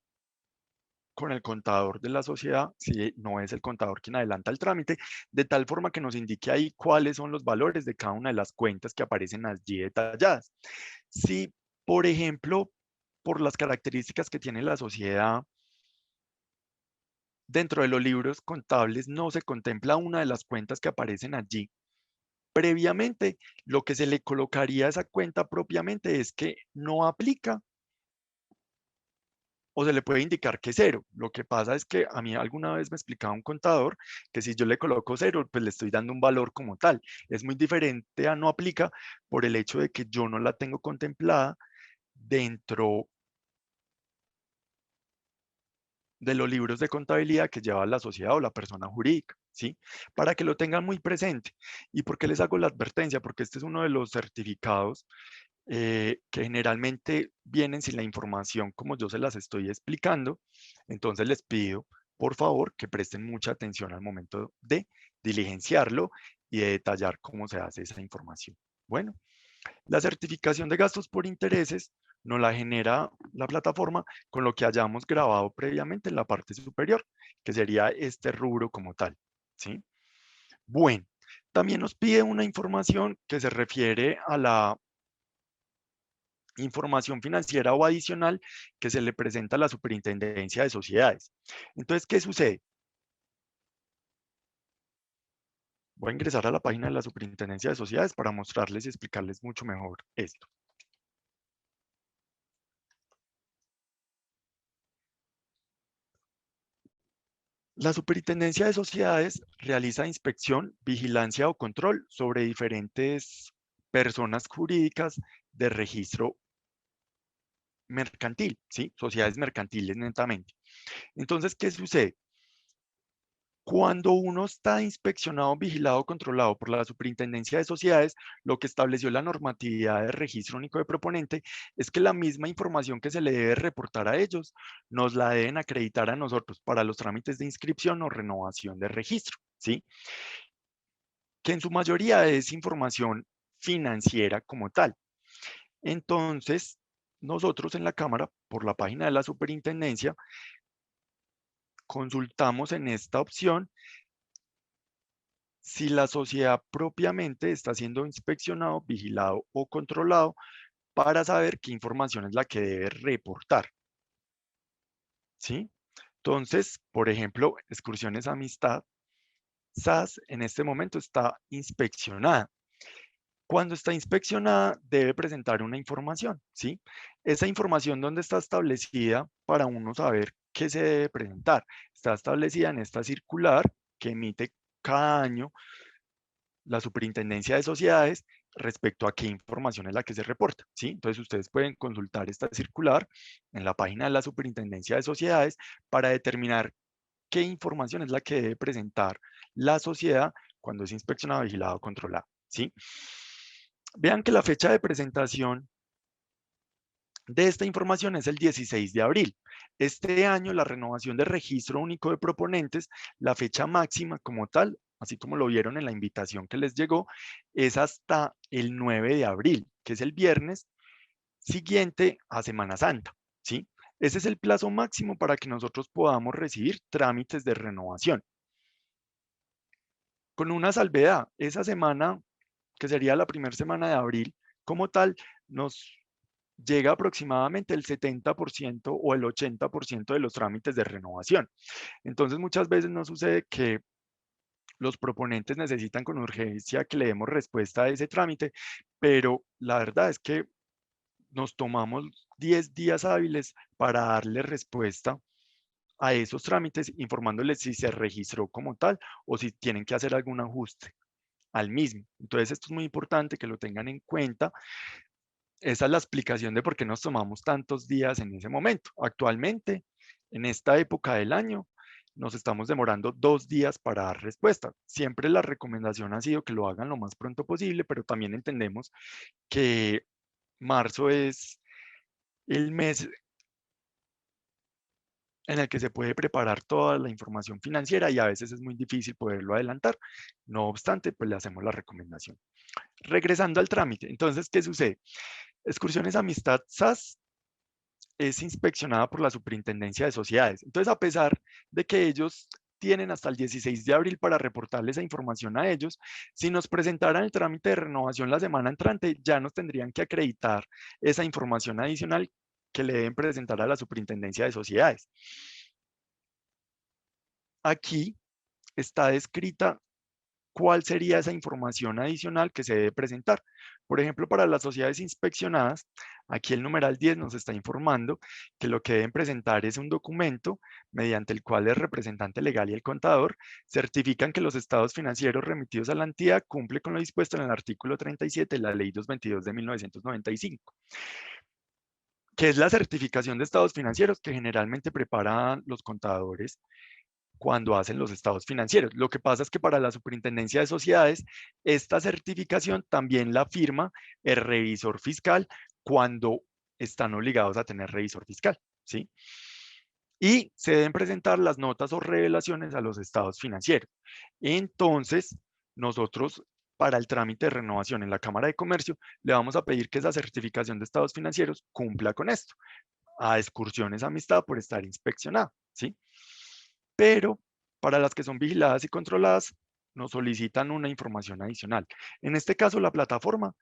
con el contador de la sociedad, si no es el contador quien adelanta el trámite, de tal forma que nos indique ahí cuáles son los valores de cada una de las cuentas que aparecen allí detalladas. Si, por ejemplo, por las características que tiene la sociedad, dentro de los libros contables no se contempla una de las cuentas que aparecen allí, previamente lo que se le colocaría a esa cuenta propiamente es que no aplica o se le puede indicar que cero. Lo que pasa es que a mí alguna vez me explicaba un contador que si yo le coloco cero, pues le estoy dando un valor como tal. Es muy diferente a no aplica por el hecho de que yo no la tengo contemplada dentro de los libros de contabilidad que lleva la sociedad o la persona jurídica, ¿sí? Para que lo tengan muy presente. ¿Y por qué les hago la advertencia? Porque este es uno de los certificados que generalmente vienen sin la información como yo se las estoy explicando. Entonces les pido, por favor, que presten mucha atención al momento de diligenciarlo y de detallar cómo se hace esa información. Bueno, la certificación de gastos por intereses nos la genera la plataforma con lo que hayamos grabado previamente en la parte superior, que sería este rubro como tal, ¿sí? Bueno, también nos pide una información que se refiere a la información financiera o adicional que se le presenta a la Superintendencia de Sociedades. Entonces, ¿qué sucede? Voy a ingresar a la página de la Superintendencia de Sociedades para mostrarles y explicarles mucho mejor esto. La Superintendencia de Sociedades realiza inspección, vigilancia o control sobre diferentes personas jurídicas de registro mercantil, ¿sí? Sociedades mercantiles netamente. Entonces, ¿qué sucede? Cuando uno está inspeccionado, vigilado, controlado por la Superintendencia de Sociedades, lo que estableció la normatividad de registro único de proponente es que la misma información que se le debe reportar a ellos, nos la deben acreditar a nosotros para los trámites de inscripción o renovación de registro, ¿sí? Que en su mayoría es información financiera como tal. Entonces, nosotros en la Cámara, por la página de la Superintendencia, consultamos en esta opción si la sociedad propiamente está siendo inspeccionado, vigilado o controlado para saber qué información es la que debe reportar, ¿sí? Entonces, por ejemplo, Excursiones Amistad, SAS, en este momento está inspeccionada. Cuando está inspeccionada, debe presentar una información, ¿sí? Esa información, ¿dónde está establecida para uno saber qué se debe presentar? Está establecida en esta circular que emite cada año la Superintendencia de Sociedades respecto a qué información es la que se reporta, ¿sí? Entonces, ustedes pueden consultar esta circular en la página de la Superintendencia de Sociedades para determinar qué información es la que debe presentar la sociedad cuando es inspeccionada, vigilada o controlada, ¿sí? Vean que la fecha de presentación de esta información es el 16 de abril. Este año, la renovación de registro único de proponentes, la fecha máxima como tal, así como lo vieron en la invitación que les llegó, es hasta el 9 de abril, que es el viernes siguiente a Semana Santa, ¿sí? Ese es el plazo máximo para que nosotros podamos recibir trámites de renovación. Con una salvedad, esa semana, que sería la primera semana de abril, como tal, nos llega aproximadamente el 70% o el 80% de los trámites de renovación. Entonces, muchas veces nos sucede que los proponentes necesitan con urgencia que le demos respuesta a ese trámite, pero la verdad es que nos tomamos 10 días hábiles para darle respuesta a esos trámites, informándoles si se registró como tal o si tienen que hacer algún ajuste al mismo. Entonces, esto es muy importante que lo tengan en cuenta. Esa es la explicación de por qué nos tomamos tantos días en ese momento. Actualmente, en esta época del año, nos estamos demorando 2 días para dar respuesta. Siempre la recomendación ha sido que lo hagan lo más pronto posible, pero también entendemos que marzo es el mes en el que se puede preparar toda la información financiera y a veces es muy difícil poderlo adelantar. No obstante, pues le hacemos la recomendación. Regresando al trámite, entonces, ¿qué sucede? Excursiones Amistad SAS es inspeccionada por la Superintendencia de Sociedades. Entonces, a pesar de que ellos tienen hasta el 16 de abril para reportarle esa información a ellos, si nos presentaran el trámite de renovación la semana entrante, ya nos tendrían que acreditar esa información adicional que le deben presentar a la Superintendencia de Sociedades. Aquí está descrita cuál sería esa información adicional que se debe presentar. Por ejemplo, para las sociedades inspeccionadas, aquí el numeral 10 nos está informando que lo que deben presentar es un documento mediante el cual el representante legal y el contador certifican que los estados financieros remitidos a la entidad cumple con lo dispuesto en el artículo 37 de la Ley 222 de 1995, que es la certificación de estados financieros que generalmente preparan los contadores cuando hacen los estados financieros. Lo que pasa es que para la Superintendencia de Sociedades, esta certificación también la firma el revisor fiscal cuando están obligados a tener revisor fiscal, ¿sí? Y se deben presentar las notas o revelaciones a los estados financieros. Entonces, nosotros para el trámite de renovación en la Cámara de Comercio, le vamos a pedir que esa certificación de estados financieros cumpla con esto, a Excursiones Amistad por estar inspeccionada, ¿sí? Pero para las que son vigiladas y controladas, nos solicitan una información adicional. En este caso, la plataforma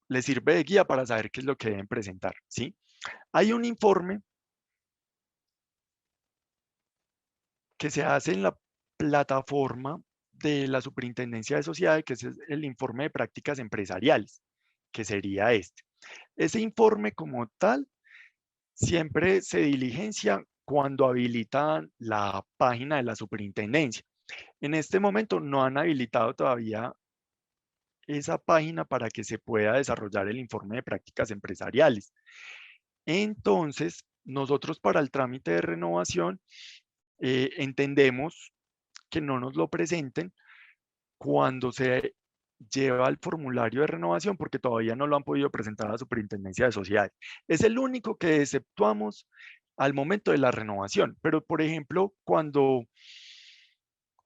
les sirve de guía para saber qué es lo que deben presentar, ¿sí? Hay un informe que se hace en la plataforma de la Superintendencia de Sociedades, que es el informe de prácticas empresariales, que sería este. Ese informe como tal siempre se diligencia cuando habilitan la página de la superintendencia. En este momento no han habilitado todavía esa página para que se pueda desarrollar el informe de prácticas empresariales. Entonces, nosotros para el trámite de renovación entendemos que no nos lo presenten cuando se lleva el formulario de renovación, porque todavía no lo han podido presentar a la Superintendencia de Sociedades. Es el único que exceptuamos al momento de la renovación, pero por ejemplo, cuando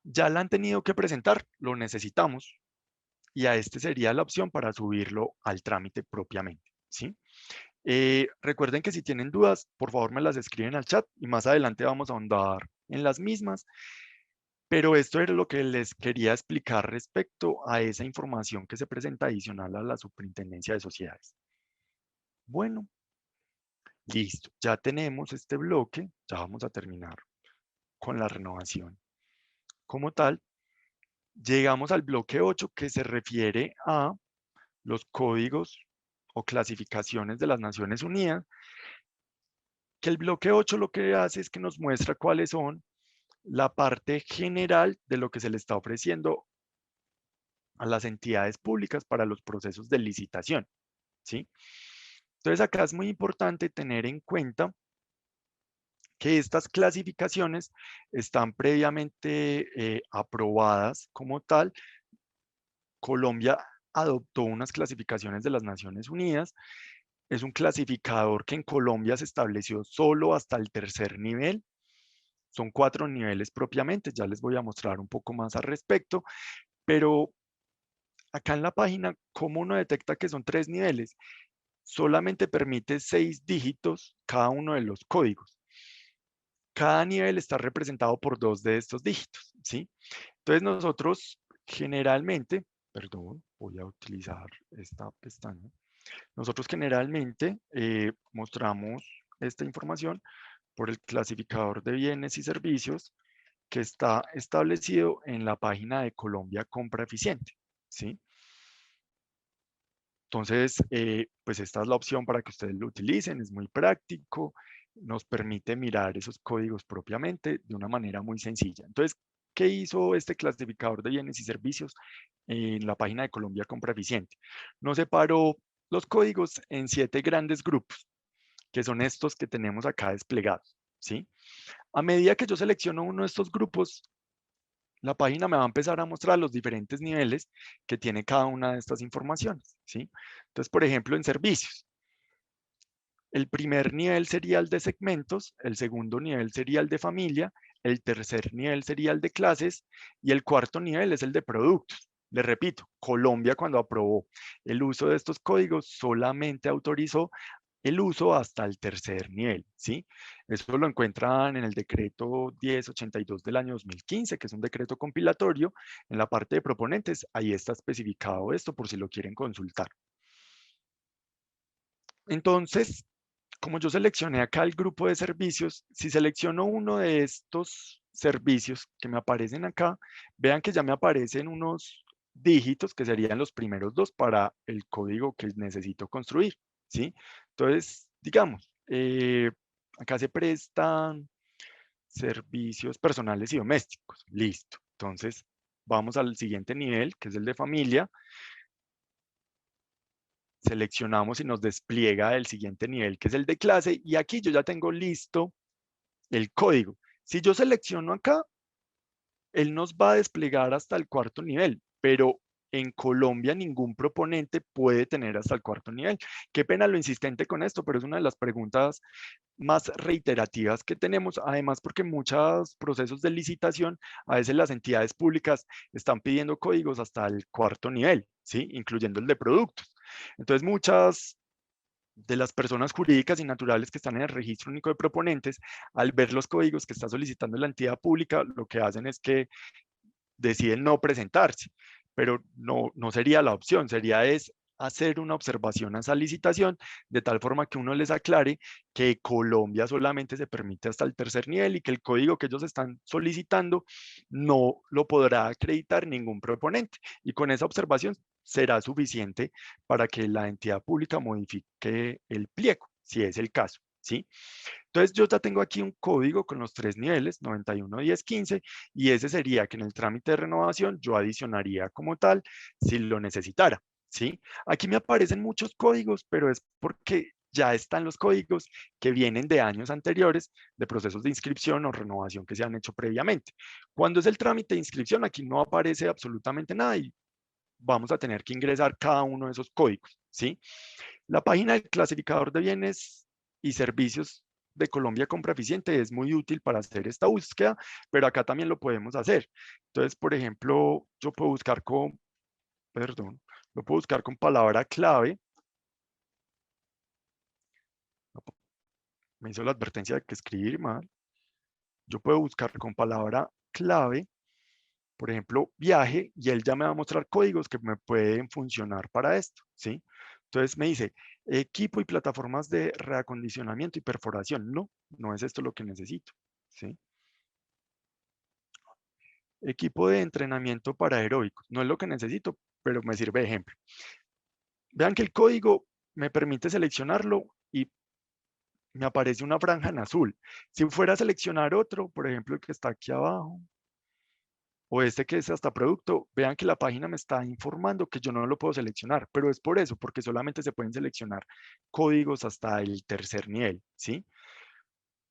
ya la han tenido que presentar, lo necesitamos y a este sería la opción para subirlo al trámite propiamente, ¿sí? Recuerden que si tienen dudas, por favor me las escriben al chat y más adelante vamos a ahondar en las mismas. Pero esto era lo que les quería explicar respecto a esa información que se presenta adicional a la Superintendencia de Sociedades. Bueno, listo. Ya tenemos este bloque. Ya vamos a terminar con la renovación. Como tal, llegamos al bloque 8 que se refiere a los códigos o clasificaciones de las Naciones Unidas, que el bloque 8 lo que hace es que nos muestra cuáles son la parte general de lo que se le está ofreciendo a las entidades públicas para los procesos de licitación, ¿sí? Entonces acá es muy importante tener en cuenta que estas clasificaciones están previamente aprobadas como tal. Colombia adoptó unas clasificaciones de las Naciones Unidas. Es un clasificador que en Colombia se estableció solo hasta el tercer nivel. Son 4 niveles propiamente, ya les voy a mostrar un poco más al respecto, pero acá en la página, ¿cómo uno detecta que son 3 niveles? Solamente permite 6 dígitos cada uno de los códigos. Cada nivel está representado por 2 de estos dígitos, ¿sí? Entonces nosotros generalmente, perdón, voy a utilizar esta pestaña. Nosotros generalmente mostramos esta información por el clasificador de bienes y servicios que está establecido en la página de Colombia Compra Eficiente, ¿sí? Entonces, pues esta es la opción para que ustedes lo utilicen, es muy práctico, nos permite mirar esos códigos propiamente de una manera muy sencilla. Entonces, ¿qué hizo este clasificador de bienes y servicios en la página de Colombia Compra Eficiente? Nos separó los códigos en 7 grandes grupos, que son estos que tenemos acá desplegados, ¿sí? A medida que yo selecciono uno de estos grupos, la página me va a empezar a mostrar los diferentes niveles que tiene cada una de estas informaciones, ¿sí? Entonces, por ejemplo, en servicios, el primer nivel sería el de segmentos, el segundo nivel sería el de familia, el tercer nivel sería el de clases y el cuarto nivel es el de productos. Les repito, Colombia cuando aprobó el uso de estos códigos solamente autorizó el uso hasta el tercer nivel, ¿sí? Eso lo encuentran en el decreto 1082 del año 2015, que es un decreto compilatorio. En la parte de proponentes, ahí está especificado esto por si lo quieren consultar. Entonces, como yo seleccioné acá el grupo de servicios, si selecciono uno de estos servicios que me aparecen acá, vean que ya me aparecen unos dígitos que serían los primeros 2 para el código que necesito construir, ¿sí? Entonces, digamos, acá se prestan servicios personales y domésticos, listo. Entonces, vamos al siguiente nivel, que es el de familia. Seleccionamos y nos despliega el siguiente nivel, que es el de clase, y aquí yo ya tengo listo el código. Si yo selecciono acá, él nos va a desplegar hasta el cuarto nivel, pero en Colombia ningún proponente puede tener hasta el cuarto nivel. Qué pena lo insistente con esto, pero es una de las preguntas más reiterativas que tenemos, además porque muchos procesos de licitación, a veces las entidades públicas están pidiendo códigos hasta el cuarto nivel, ¿sí? Incluyendo el de productos. Entonces, muchas de las personas jurídicas y naturales que están en el registro único de proponentes, al ver los códigos que está solicitando la entidad pública, lo que hacen es que deciden no presentarse, pero no sería la opción, sería es hacer una observación a esa licitación de tal forma que uno les aclare que Colombia solamente se permite hasta el tercer nivel y que el código que ellos están solicitando no lo podrá acreditar ningún proponente. Y con esa observación será suficiente para que la entidad pública modifique el pliego, si es el caso, ¿sí? Entonces yo ya tengo aquí un código con los 3 niveles, 91, 10, 15, y ese sería que en el trámite de renovación yo adicionaría como tal si lo necesitara, ¿sí? Aquí me aparecen muchos códigos, pero es porque ya están los códigos que vienen de años anteriores de procesos de inscripción o renovación que se han hecho previamente. Cuando es el trámite de inscripción, aquí no aparece absolutamente nada y vamos a tener que ingresar cada uno de esos códigos, ¿sí? La página del clasificador de bienes y servicios de Colombia Compra Eficiente es muy útil para hacer esta búsqueda, pero acá también lo podemos hacer. Entonces, por ejemplo, yo puedo buscar con, perdón, lo puedo buscar con palabra clave. Me hizo la advertencia de que escribir mal. Yo puedo buscar con palabra clave, por ejemplo, viaje, y él ya me va a mostrar códigos que me pueden funcionar para esto, ¿sí? Entonces me dice, equipo y plataformas de reacondicionamiento y perforación. No, no es esto lo que necesito, ¿sí? Equipo de entrenamiento para aeróbicos. No es lo que necesito, pero me sirve de ejemplo. Vean que el código me permite seleccionarlo y me aparece una franja en azul. Si fuera a seleccionar otro, por ejemplo, el que está aquí abajo, o este que es hasta producto, vean que la página me está informando que yo no lo puedo seleccionar, pero es por eso, porque solamente se pueden seleccionar códigos hasta el tercer nivel, ¿sí?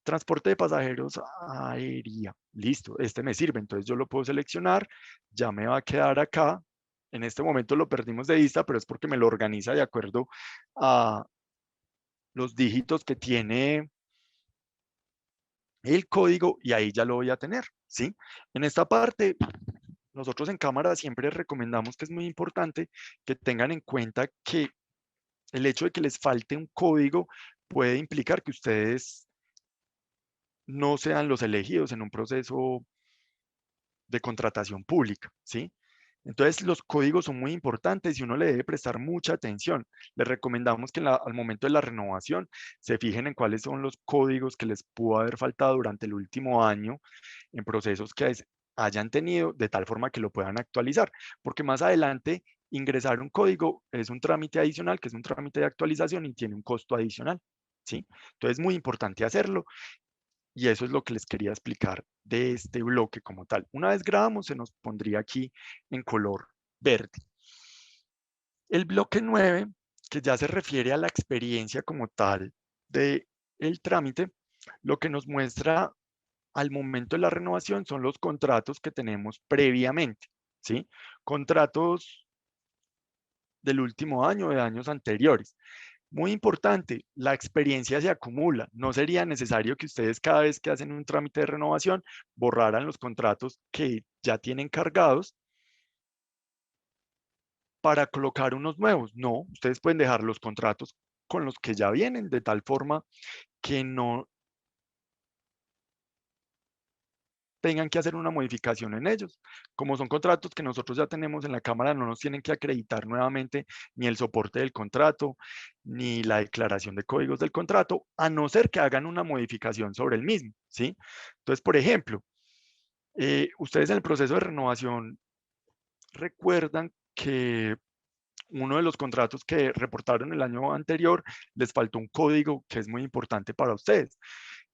Transporte de pasajeros aérea, listo, este me sirve, entonces yo lo puedo seleccionar, ya me va a quedar acá, en este momento lo perdimos de vista, pero es porque me lo organiza de acuerdo a los dígitos que tiene el código y ahí ya lo voy a tener, ¿sí? En esta parte, nosotros en cámara siempre recomendamos que es muy importante que tengan en cuenta que el hecho de que les falte un código puede implicar que ustedes no sean los elegidos en un proceso de contratación pública, ¿sí? Entonces, los códigos son muy importantes y uno le debe prestar mucha atención. Les recomendamos que al momento de la renovación se fijen en cuáles son los códigos que les pudo haber faltado durante el último año en procesos que hayan tenido, de tal forma que lo puedan actualizar, porque más adelante ingresar un código es un trámite adicional, que es un trámite de actualización y tiene un costo adicional, ¿sí? Entonces, es muy importante hacerlo y eso es lo que les quería explicar de este bloque como tal. Una vez grabamos, se nos pondría aquí en color verde. El bloque 9, que ya se refiere a la experiencia como tal del trámite, lo que nos muestra al momento de la renovación son los contratos que tenemos previamente, ¿sí? Contratos del último año, de años anteriores. Muy importante, la experiencia se acumula. No sería necesario que ustedes cada vez que hacen un trámite de renovación borraran los contratos que ya tienen cargados para colocar unos nuevos. No, ustedes pueden dejar los contratos con los que ya vienen de tal forma que no tengan que hacer una modificación en ellos. Como son contratos que nosotros ya tenemos en la Cámara, no nos tienen que acreditar nuevamente ni el soporte del contrato, ni la declaración de códigos del contrato, a no ser que hagan una modificación sobre el mismo, ¿sí? Entonces, por ejemplo, ustedes en el proceso de renovación recuerdan que uno de los contratos que reportaron el año anterior les faltó un código que es muy importante para ustedes.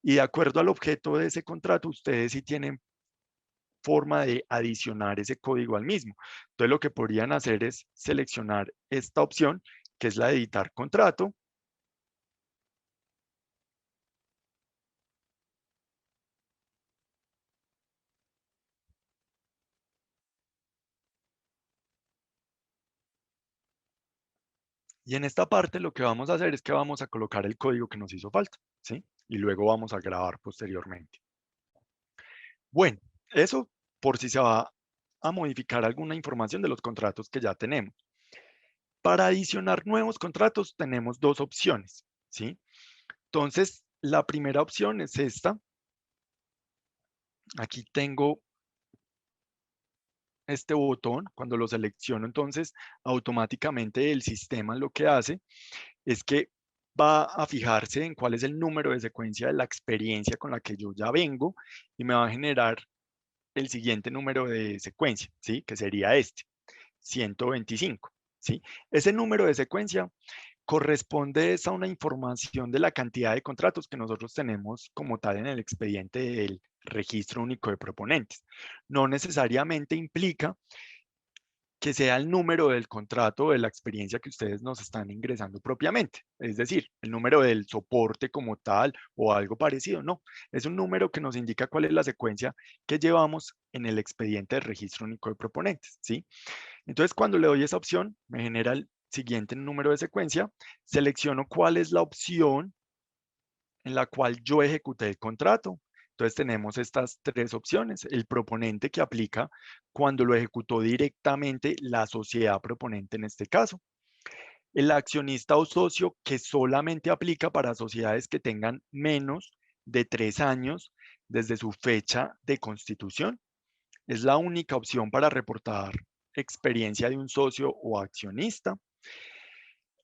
Y de acuerdo al objeto de ese contrato, ustedes sí tienen forma de adicionar ese código al mismo. Entonces lo que podrían hacer es seleccionar esta opción, que es la de editar contrato. Y en esta parte lo que vamos a hacer es que vamos a colocar el código que nos hizo falta, ¿sí? Y luego vamos a grabar posteriormente. Bueno, eso por si se va a modificar alguna información de los contratos que ya tenemos. Para adicionar nuevos contratos tenemos dos opciones, ¿sí? Entonces, la primera opción es esta. Aquí tengo este botón. Cuando lo selecciono, entonces, automáticamente el sistema lo que hace es que va a fijarse en cuál es el número de secuencia de la experiencia con la que yo ya vengo y me va a generar el siguiente número de secuencia, ¿sí? Que sería este, 125, ¿sí? Ese número de secuencia corresponde a una información de la cantidad de contratos que nosotros tenemos como tal en el expediente del registro único de proponentes. No necesariamente implica que sea el número del contrato o de la experiencia que ustedes nos están ingresando propiamente. Es decir, el número del soporte como tal o algo parecido. No, es un número que nos indica cuál es la secuencia que llevamos en el expediente de registro único de proponentes, ¿sí? Entonces, cuando le doy esa opción, me genera el siguiente número de secuencia, selecciono cuál es la opción en la cual yo ejecuté el contrato. Entonces tenemos estas tres opciones. El proponente que aplica cuando lo ejecutó directamente la sociedad proponente en este caso. El accionista o socio que solamente aplica para sociedades que tengan menos de 3 años desde su fecha de constitución. Es la única opción para reportar experiencia de un socio o accionista,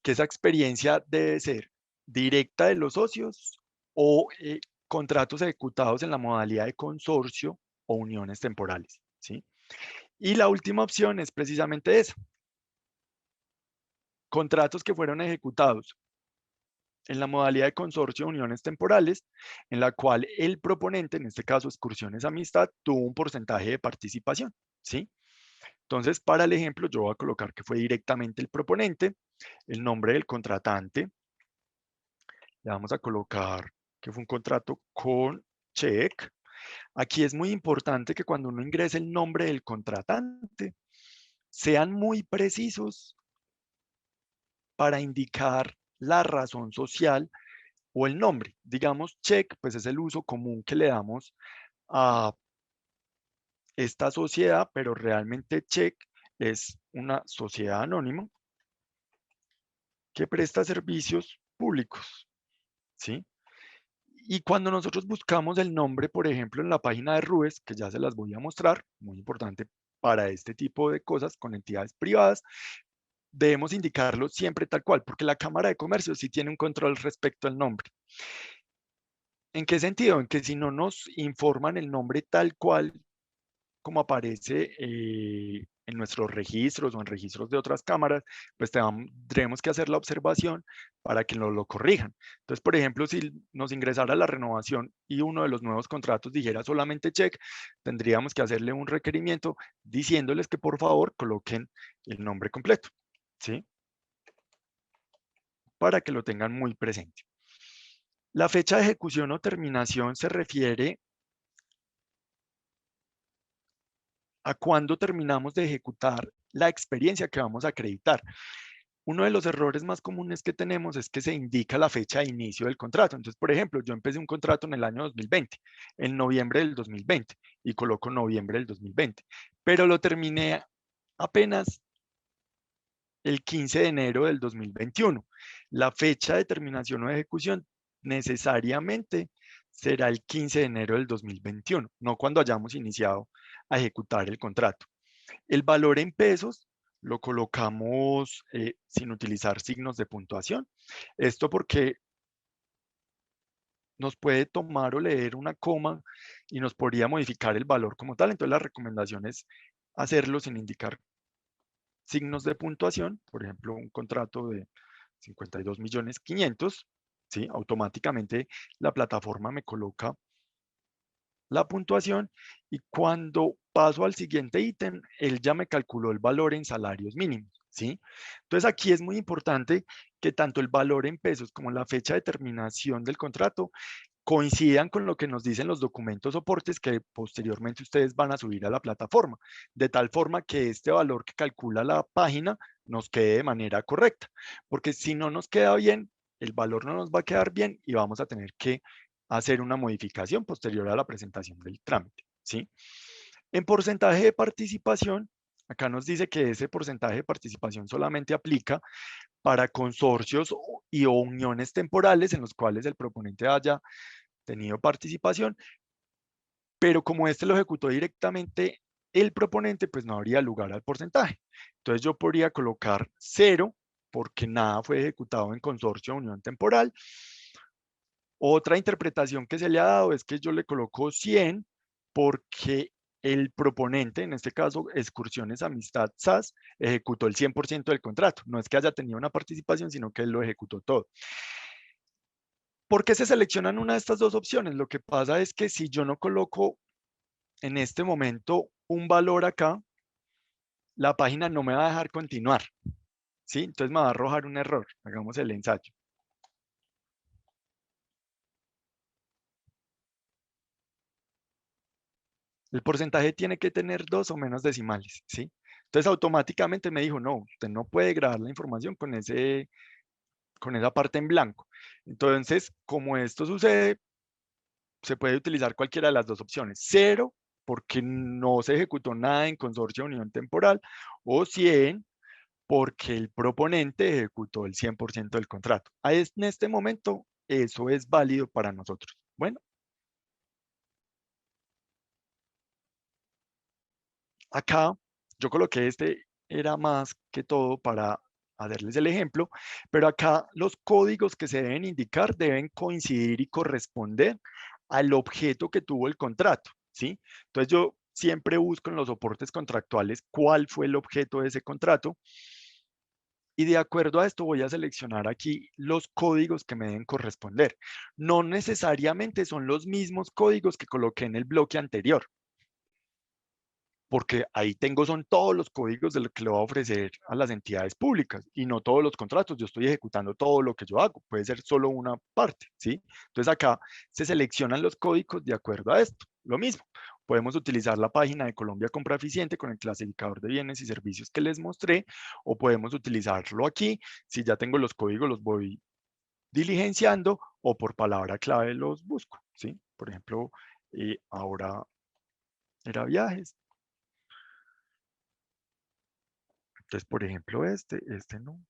que esa experiencia debe ser directa de los socios o contratos ejecutados en la modalidad de consorcio o uniones temporales, ¿sí? Y la última opción es precisamente esa, contratos que fueron ejecutados en la modalidad de consorcio o uniones temporales, en la cual el proponente, en este caso Excursiones Amistad, tuvo un porcentaje de participación, ¿sí? Entonces, para el ejemplo, yo voy a colocar que fue directamente el proponente, el nombre del contratante, le vamos a colocar que fue un contrato con check. Aquí es muy importante que cuando uno ingrese el nombre del contratante, sean muy precisos para indicar la razón social o el nombre. Digamos, check, pues es el uso común que le damos a esta sociedad, pero realmente check es una sociedad anónima que presta servicios públicos, ¿sí? Y cuando nosotros buscamos el nombre, por ejemplo, en la página de RUES, que ya se las voy a mostrar, muy importante para este tipo de cosas con entidades privadas, debemos indicarlo siempre tal cual, porque la Cámara de Comercio sí tiene un control respecto al nombre. ¿En qué sentido? En que si no nos informan el nombre tal cual como aparece en nuestros registros o en registros de otras cámaras, pues tendremos que hacer la observación para que nos lo corrijan. Entonces, por ejemplo, si nos ingresara la renovación y uno de los nuevos contratos dijera solamente check, tendríamos que hacerle un requerimiento diciéndoles que por favor coloquen el nombre completo, ¿sí? Para que lo tengan muy presente. La fecha de ejecución o terminación se refiere a cuándo terminamos de ejecutar la experiencia que vamos a acreditar. Uno de los errores más comunes que tenemos es que se indica la fecha de inicio del contrato. Entonces, por ejemplo, yo empecé un contrato en el año 2020, en noviembre del 2020, y coloco noviembre del 2020, pero lo terminé apenas el 15 de enero del 2021. La fecha de terminación o de ejecución necesariamente será el 15 de enero del 2021, no cuando hayamos iniciado a ejecutar el contrato. El valor en pesos lo colocamos sin utilizar signos de puntuación. Esto porque nos puede tomar o leer una coma y nos podría modificar el valor como tal. Entonces la recomendación es hacerlo sin indicar signos de puntuación. Por ejemplo, un contrato de 52.500.000, ¿sí? Automáticamente la plataforma me coloca la puntuación y cuando paso al siguiente ítem, él ya me calculó el valor en salarios mínimos, ¿sí? Entonces aquí es muy importante que tanto el valor en pesos como la fecha de terminación del contrato coincidan con lo que nos dicen los documentos soportes que posteriormente ustedes van a subir a la plataforma, de tal forma que este valor que calcula la página nos quede de manera correcta, porque si no nos queda bien, el valor no nos va a quedar bien y vamos a tener que hacer una modificación posterior a la presentación del trámite, ¿sí? En porcentaje de participación, acá nos dice que ese porcentaje de participación solamente aplica para consorcios y o uniones temporales en los cuales el proponente haya tenido participación, pero como este lo ejecutó directamente el proponente, pues no habría lugar al porcentaje. Entonces yo podría colocar 0 porque nada fue ejecutado en consorcio o unión temporal. Otra interpretación que se le ha dado es que yo le coloco 100 porque el proponente, en este caso Excursiones Amistad SAS, ejecutó el 100% del contrato. No es que haya tenido una participación, sino que él lo ejecutó todo. ¿Por qué se seleccionan una de estas dos opciones? Lo que pasa es que si yo no coloco en este momento un valor acá, la página no me va a dejar continuar, ¿sí? Entonces me va a arrojar un error. Hagamos el ensayo. El porcentaje tiene que tener 2 o menos decimales, ¿sí? Entonces automáticamente me dijo, no, usted no puede grabar la información con esa parte en blanco. Entonces, como esto sucede, se puede utilizar cualquiera de las dos opciones. 0, porque no se ejecutó nada en consorcio de unión temporal, o 100, porque el proponente ejecutó el 100% del contrato. En este momento, eso es válido para nosotros. Bueno, acá yo coloqué era más que todo para hacerles el ejemplo, pero acá los códigos que se deben indicar deben coincidir y corresponder al objeto que tuvo el contrato, ¿sí? Entonces yo siempre busco en los soportes contractuales cuál fue el objeto de ese contrato y de acuerdo a esto voy a seleccionar aquí los códigos que me deben corresponder. No necesariamente son los mismos códigos que coloqué en el bloque anterior, porque ahí tengo son todos los códigos de lo que le voy a ofrecer a las entidades públicas y no todos los contratos. Yo estoy ejecutando todo lo que yo hago, puede ser solo una parte, ¿sí? Entonces acá se seleccionan los códigos de acuerdo a esto. Lo mismo, podemos utilizar la página de Colombia Compra Eficiente con el clasificador de bienes y servicios que les mostré, o podemos utilizarlo aquí. Si ya tengo los códigos, los voy diligenciando o por palabra clave los busco, ¿sí? Por ejemplo, ahora era viajes. Entonces, por ejemplo, este no,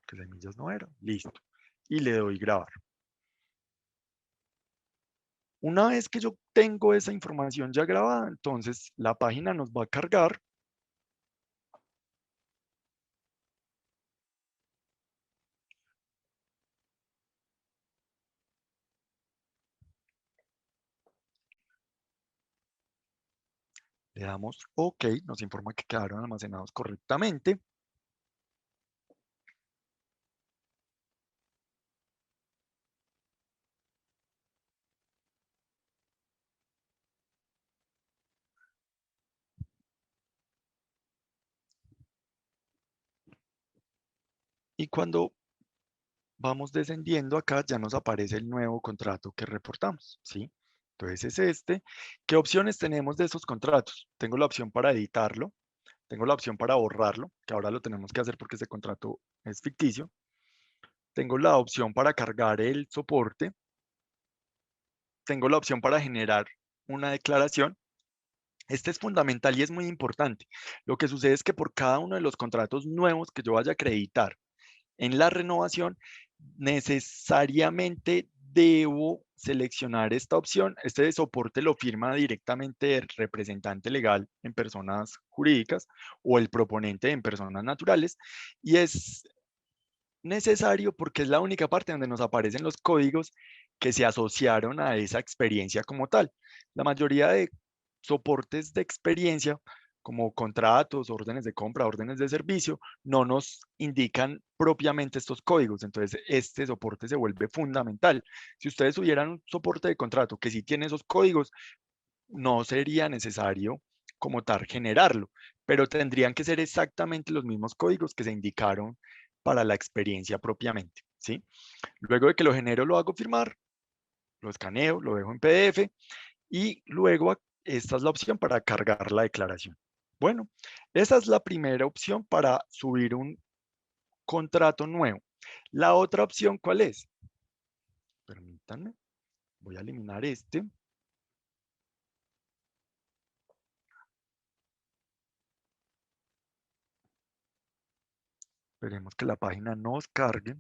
que semillas no era, listo. Y le doy grabar. Una vez que yo tengo esa información ya grabada, entonces la página nos va a cargar. Le damos OK, nos informa que quedaron almacenados correctamente. Y cuando vamos descendiendo acá, ya nos aparece el nuevo contrato que reportamos, ¿sí? Entonces es este. ¿Qué opciones tenemos de esos contratos? Tengo la opción para editarlo, tengo la opción para borrarlo, que ahora lo tenemos que hacer porque ese contrato es ficticio. Tengo la opción para cargar el soporte, tengo la opción para generar una declaración. Este es fundamental y es muy importante. Lo que sucede es que por cada uno de los contratos nuevos que yo vaya a acreditar en la renovación, necesariamente debo seleccionar esta opción. Este de soporte lo firma directamente el representante legal en personas jurídicas o el proponente en personas naturales, y es necesario porque es la única parte donde nos aparecen los códigos que se asociaron a esa experiencia como tal. La mayoría de soportes de experiencia, como contratos, órdenes de compra, órdenes de servicio, no nos indican propiamente estos códigos. Entonces, este soporte se vuelve fundamental. Si ustedes tuvieran un soporte de contrato que sí tiene esos códigos, no sería necesario como tal generarlo, pero tendrían que ser exactamente los mismos códigos que se indicaron para la experiencia propiamente, ¿sí? Luego de que lo genero, lo hago firmar, lo escaneo, lo dejo en PDF y luego esta es la opción para cargar la declaración. Bueno, esa es la primera opción para subir un contrato nuevo. La otra opción, ¿cuál es? Permítanme, voy a eliminar este. Esperemos que la página nos cargue.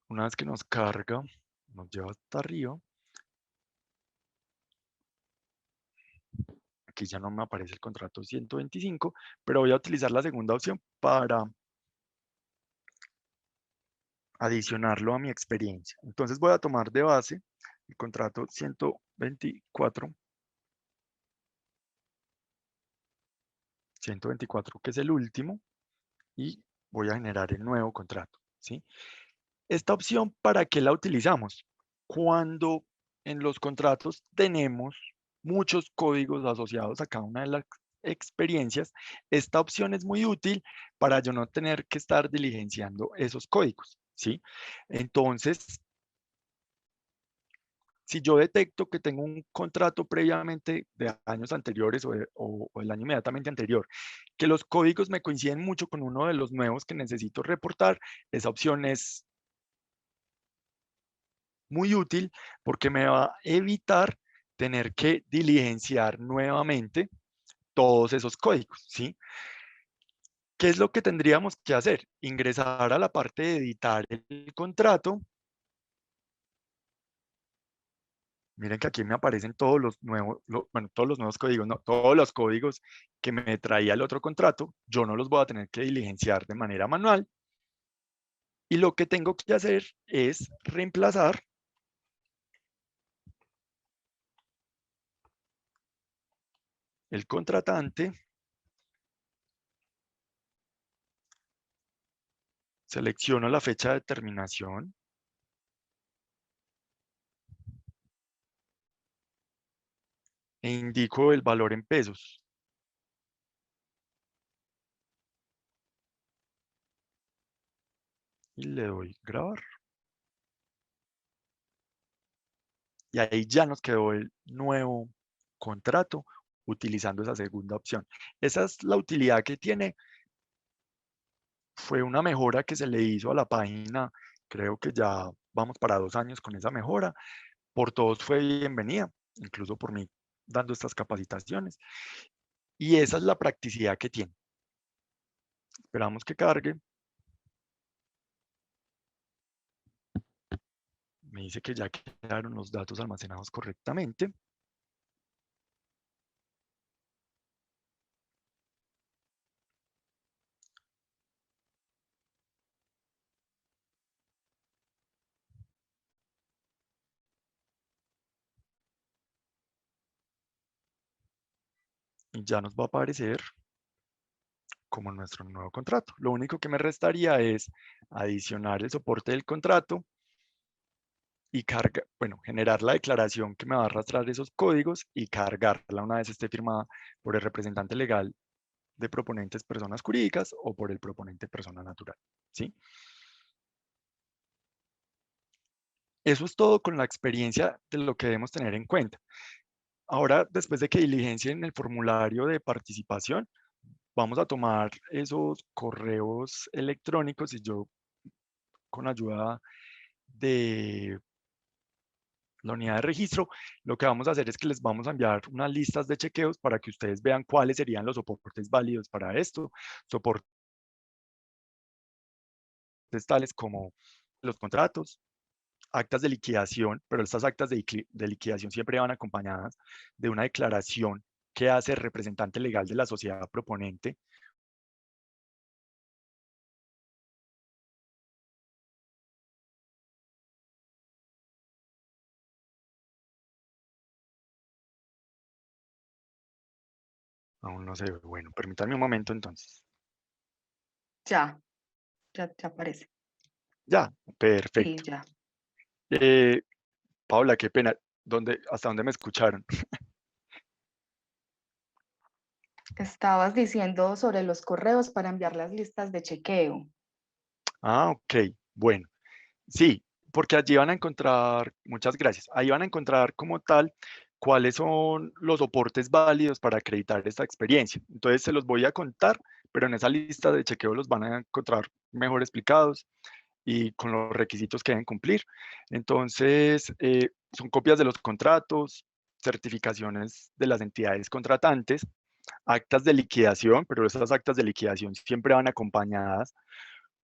Una vez que nos carga, nos lleva hasta arriba. Aquí ya no me aparece el contrato 125, pero voy a utilizar la segunda opción para adicionarlo a mi experiencia. Entonces voy a tomar de base el contrato 124, 124 que es el último, y voy a generar el nuevo contrato, ¿sí? Esta opción, ¿para qué la utilizamos? Cuando en los contratos tenemos muchos códigos asociados a cada una de las experiencias, esta opción es muy útil para yo no tener que estar diligenciando esos códigos, ¿sí? Entonces, si yo detecto que tengo un contrato previamente de años anteriores o el año inmediatamente anterior, que los códigos me coinciden mucho con uno de los nuevos que necesito reportar, esa opción es muy útil porque me va a evitar tener que diligenciar nuevamente todos esos códigos, ¿sí? ¿Qué es lo que tendríamos que hacer? Ingresar a la parte de editar el contrato. Miren que aquí me aparecen todos los nuevos, bueno, todos los nuevos códigos, no, todos los códigos que me traía el otro contrato, yo no los voy a tener que diligenciar de manera manual. Y lo que tengo que hacer es reemplazar el contratante, selecciono la fecha de terminación e indico el valor en pesos. Y le doy grabar. Y ahí ya nos quedó el nuevo contrato utilizando esa segunda opción. Esa es la utilidad que tiene. Fue una mejora que se le hizo a la página. Creo que ya vamos para 2 años con esa mejora. Por todos fue bienvenida, incluso por mí dando estas capacitaciones. Y esa es la practicidad que tiene. Esperamos que cargue. Me dice que ya quedaron los datos almacenados correctamente. Y ya nos va a aparecer como nuestro nuevo contrato. Lo único que me restaría es adicionar el soporte del contrato y generar la declaración que me va a arrastrar esos códigos y cargarla una vez esté firmada por el representante legal de proponentes personas jurídicas o por el proponente persona natural, ¿sí? Eso es todo con la experiencia de lo que debemos tener en cuenta. Ahora, después de que diligencien el formulario de participación, vamos a tomar esos correos electrónicos y yo, con ayuda de la unidad de registro, lo que vamos a hacer es que les vamos a enviar unas listas de chequeos para que ustedes vean cuáles serían los soportes válidos para esto. Soportes tales como los contratos, actas de liquidación, pero estas actas de liquidación siempre van acompañadas de una declaración que hace el representante legal de la sociedad proponente. Aún no se ve. Bueno, permítanme un momento entonces.
Ya, ya aparece.
Ya,
Sí,
perfecto.
ya.
Eh, Paula, qué pena. ¿Hasta dónde me escucharon?
Estabas diciendo sobre los correos para enviar las listas de chequeo.
Ah, ok. Bueno, sí, porque allí van a encontrar, muchas gracias, ahí van a encontrar como tal cuáles son los soportes válidos para acreditar esta experiencia. Entonces se los voy a contar, pero en esa lista de chequeo los van a encontrar mejor explicados y con los requisitos que deben cumplir. Entonces, son copias de los contratos, certificaciones de las entidades contratantes, actas de liquidación, pero esas actas de liquidación siempre van acompañadas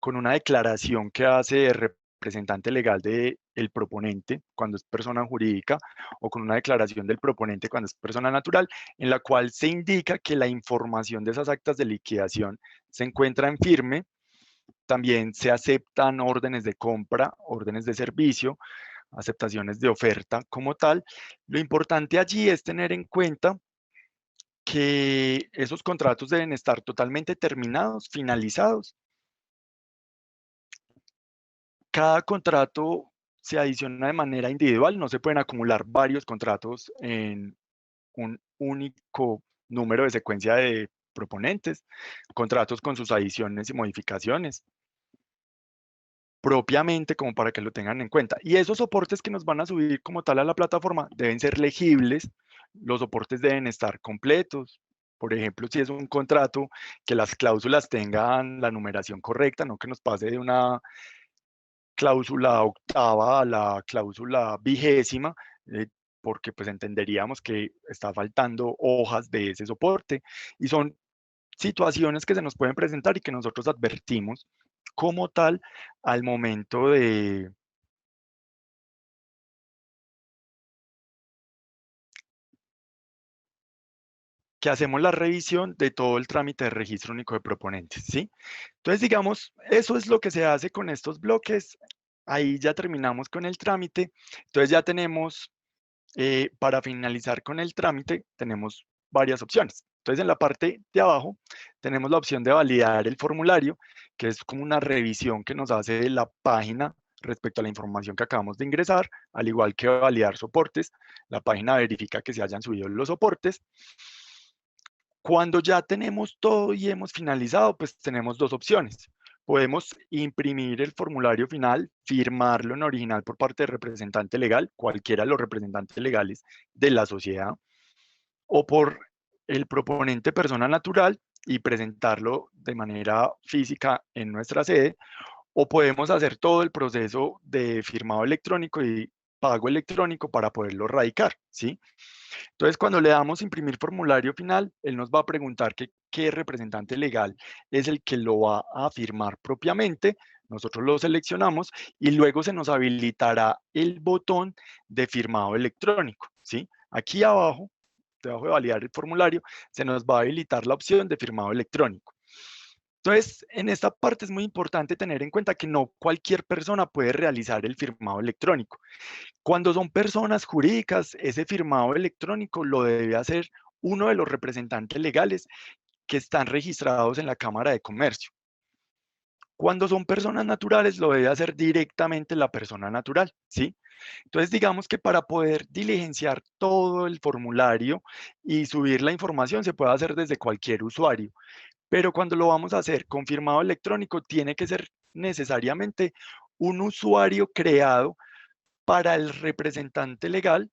con una declaración que hace el representante legal del proponente cuando es persona jurídica o con una declaración del proponente cuando es persona natural, en la cual se indica que la información de esas actas de liquidación se encuentra en firme. También se aceptan órdenes de compra, órdenes de servicio, aceptaciones de oferta como tal. Lo importante allí es tener en cuenta que esos contratos deben estar totalmente terminados, finalizados, Cada contrato se adiciona de manera individual, no se pueden acumular varios contratos en un único número de secuencia de proponentes, contratos con sus adiciones y modificaciones, propiamente como para que lo tengan en cuenta. Y esos soportes que nos van a subir como tal a la plataforma deben ser legibles, los soportes deben estar completos. Por ejemplo, si es un contrato, que las cláusulas tengan la numeración correcta, no que nos pase de una cláusula octava a la cláusula vigésima, porque pues entenderíamos que está faltando hojas de ese soporte. Y son situaciones que se nos pueden presentar y que nosotros advertimos como tal al momento de que hacemos la revisión de todo el trámite de registro único de proponentes, ¿sí? Entonces, digamos, eso es lo que se hace con estos bloques. Ahí ya terminamos con el trámite. Entonces ya tenemos, para finalizar con el trámite, tenemos varias opciones. Entonces, en la parte de abajo tenemos la opción de validar el formulario, que es como una revisión que nos hace la página respecto a la información que acabamos de ingresar, al igual que validar soportes. La página verifica que se hayan subido los soportes. Cuando ya tenemos todo y hemos finalizado, pues tenemos dos opciones. Podemos imprimir el formulario final, firmarlo en original por parte del representante legal, cualquiera de los representantes legales de la sociedad, o por el proponente persona natural y presentarlo de manera física en nuestra sede, o podemos hacer todo el proceso de firmado electrónico y pago electrónico para poderlo radicar, ¿sí? Entonces, cuando le damos imprimir formulario final, él nos va a preguntar qué representante legal es el que lo va a firmar propiamente. Nosotros lo seleccionamos y luego se nos habilitará el botón de firmado electrónico, ¿sí? Aquí abajo, debajo de validar el formulario, se nos va a habilitar la opción de firmado electrónico. Entonces, en esta parte es muy importante tener en cuenta que no cualquier persona puede realizar el firmado electrónico. Cuando son personas jurídicas, ese firmado electrónico lo debe hacer uno de los representantes legales que están registrados en la Cámara de Comercio. Cuando son personas naturales, lo debe hacer directamente la persona natural, ¿sí? Entonces, digamos que para poder diligenciar todo el formulario y subir la información se puede hacer desde cualquier usuario, pero cuando lo vamos a hacer con firmado electrónico, tiene que ser necesariamente un usuario creado para el representante legal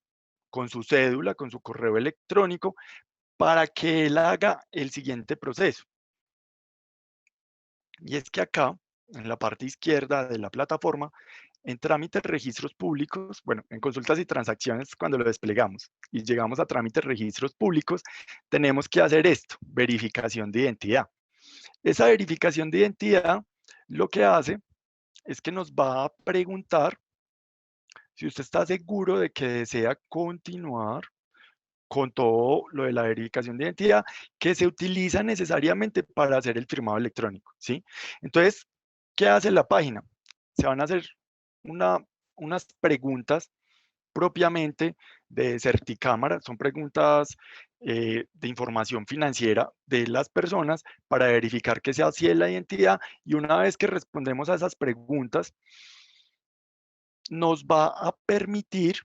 con su cédula, con su correo electrónico, para que él haga el siguiente proceso. Y es que acá, en la parte izquierda de la plataforma, en trámites registros públicos, bueno, en consultas y transacciones, cuando lo desplegamos y llegamos a trámites registros públicos, tenemos que hacer esto, verificación de identidad. Esa verificación de identidad lo que hace es que nos va a preguntar si usted está seguro de que desea continuar con todo lo de la verificación de identidad que se utiliza necesariamente para hacer el firmado electrónico, ¿sí? Entonces, ¿qué hace la página? Se van a hacer unas preguntas propiamente de Certicámara, son preguntas de información financiera de las personas para verificar que sea así la identidad, y una vez que respondemos a esas preguntas, nos va a permitir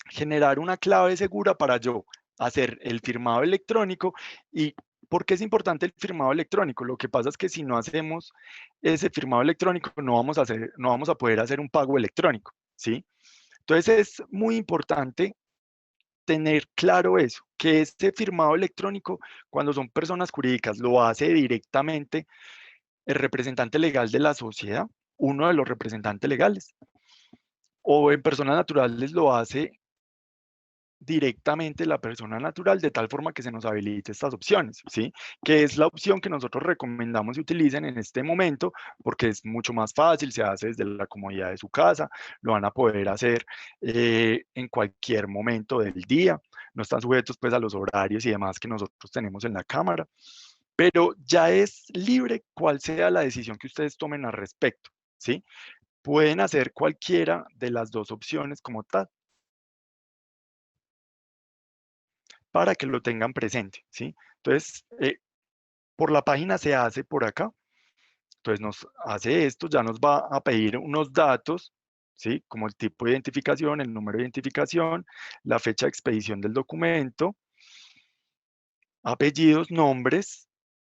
generar una clave segura para yo hacer el firmado electrónico. ¿Y por qué es importante el firmado electrónico? Lo que pasa es que si no hacemos ese firmado electrónico, no vamos a poder hacer un pago electrónico, ¿sí? Entonces es muy importante tener claro eso, que este firmado electrónico, cuando son personas jurídicas, lo hace directamente el representante legal de la sociedad, uno de los representantes legales, o en personas naturales lo hace directamente la persona natural, de tal forma que se nos habilite estas opciones, ¿sí? Que es la opción que nosotros recomendamos y utilicen en este momento, porque es mucho más fácil, se hace desde la comodidad de su casa, lo van a poder hacer en cualquier momento del día, no están sujetos pues a los horarios y demás que nosotros tenemos en la cámara, pero ya es libre cuál sea la decisión que ustedes tomen al respecto, ¿sí? Pueden hacer cualquiera de las dos opciones como tal, para que lo tengan presente, ¿sí? Entonces, por la página se hace por acá. Entonces nos hace esto, ya nos va a pedir unos datos, ¿sí? Como el tipo de identificación, el número de identificación, la fecha de expedición del documento, apellidos, nombres,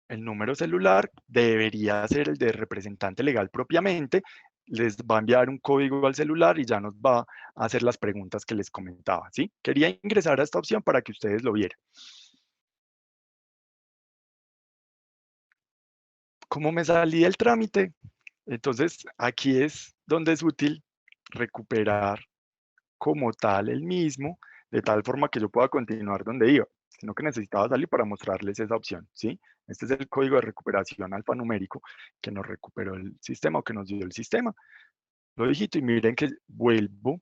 el número celular, debería ser el de representante legal propiamente, les va a enviar un código al celular y ya nos va a hacer las preguntas que les comentaba, ¿sí? Quería ingresar a esta opción para que ustedes lo vieran. ¿Cómo me salí del trámite? Entonces, aquí es donde es útil recuperar como tal el mismo, de tal forma que yo pueda continuar donde iba, sino que necesitaba salir para mostrarles esa opción, ¿sí? Este es el código de recuperación alfanumérico que nos recuperó el sistema o que nos dio el sistema. Lo digito y miren que vuelvo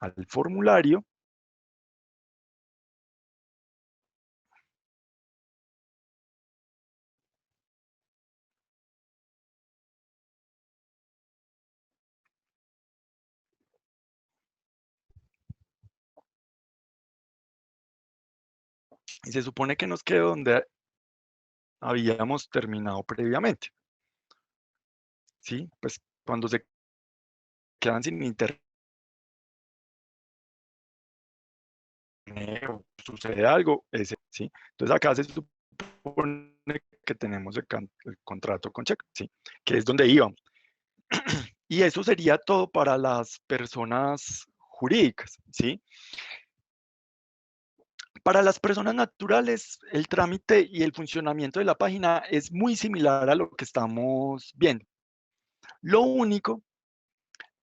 al formulario y se supone que nos quedó donde habíamos terminado previamente, ¿sí? Pues cuando se quedan sin internet o sucede algo, ese, ¿sí? Entonces acá se supone que tenemos el contrato con Check, ¿sí? Que es donde íbamos. Y eso sería todo para las personas jurídicas, ¿sí? Para las personas naturales, el trámite y el funcionamiento de la página es muy similar a lo que estamos viendo. Lo único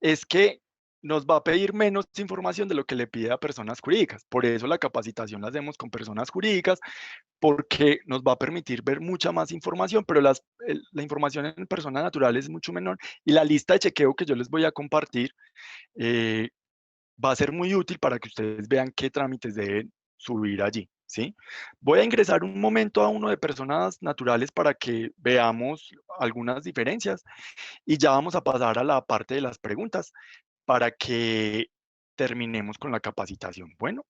es que nos va a pedir menos información de lo que le pide a personas jurídicas. Por eso la capacitación la hacemos con personas jurídicas, porque nos va a permitir ver mucha más información, pero la información en personas naturales es mucho menor y la lista de chequeo que yo les voy a compartir va a ser muy útil para que ustedes vean qué trámites deben subir allí, ¿sí? Voy a ingresar un momento a uno de personas naturales para que veamos algunas diferencias y ya vamos a pasar a la parte de las preguntas para que terminemos con la capacitación. Bueno,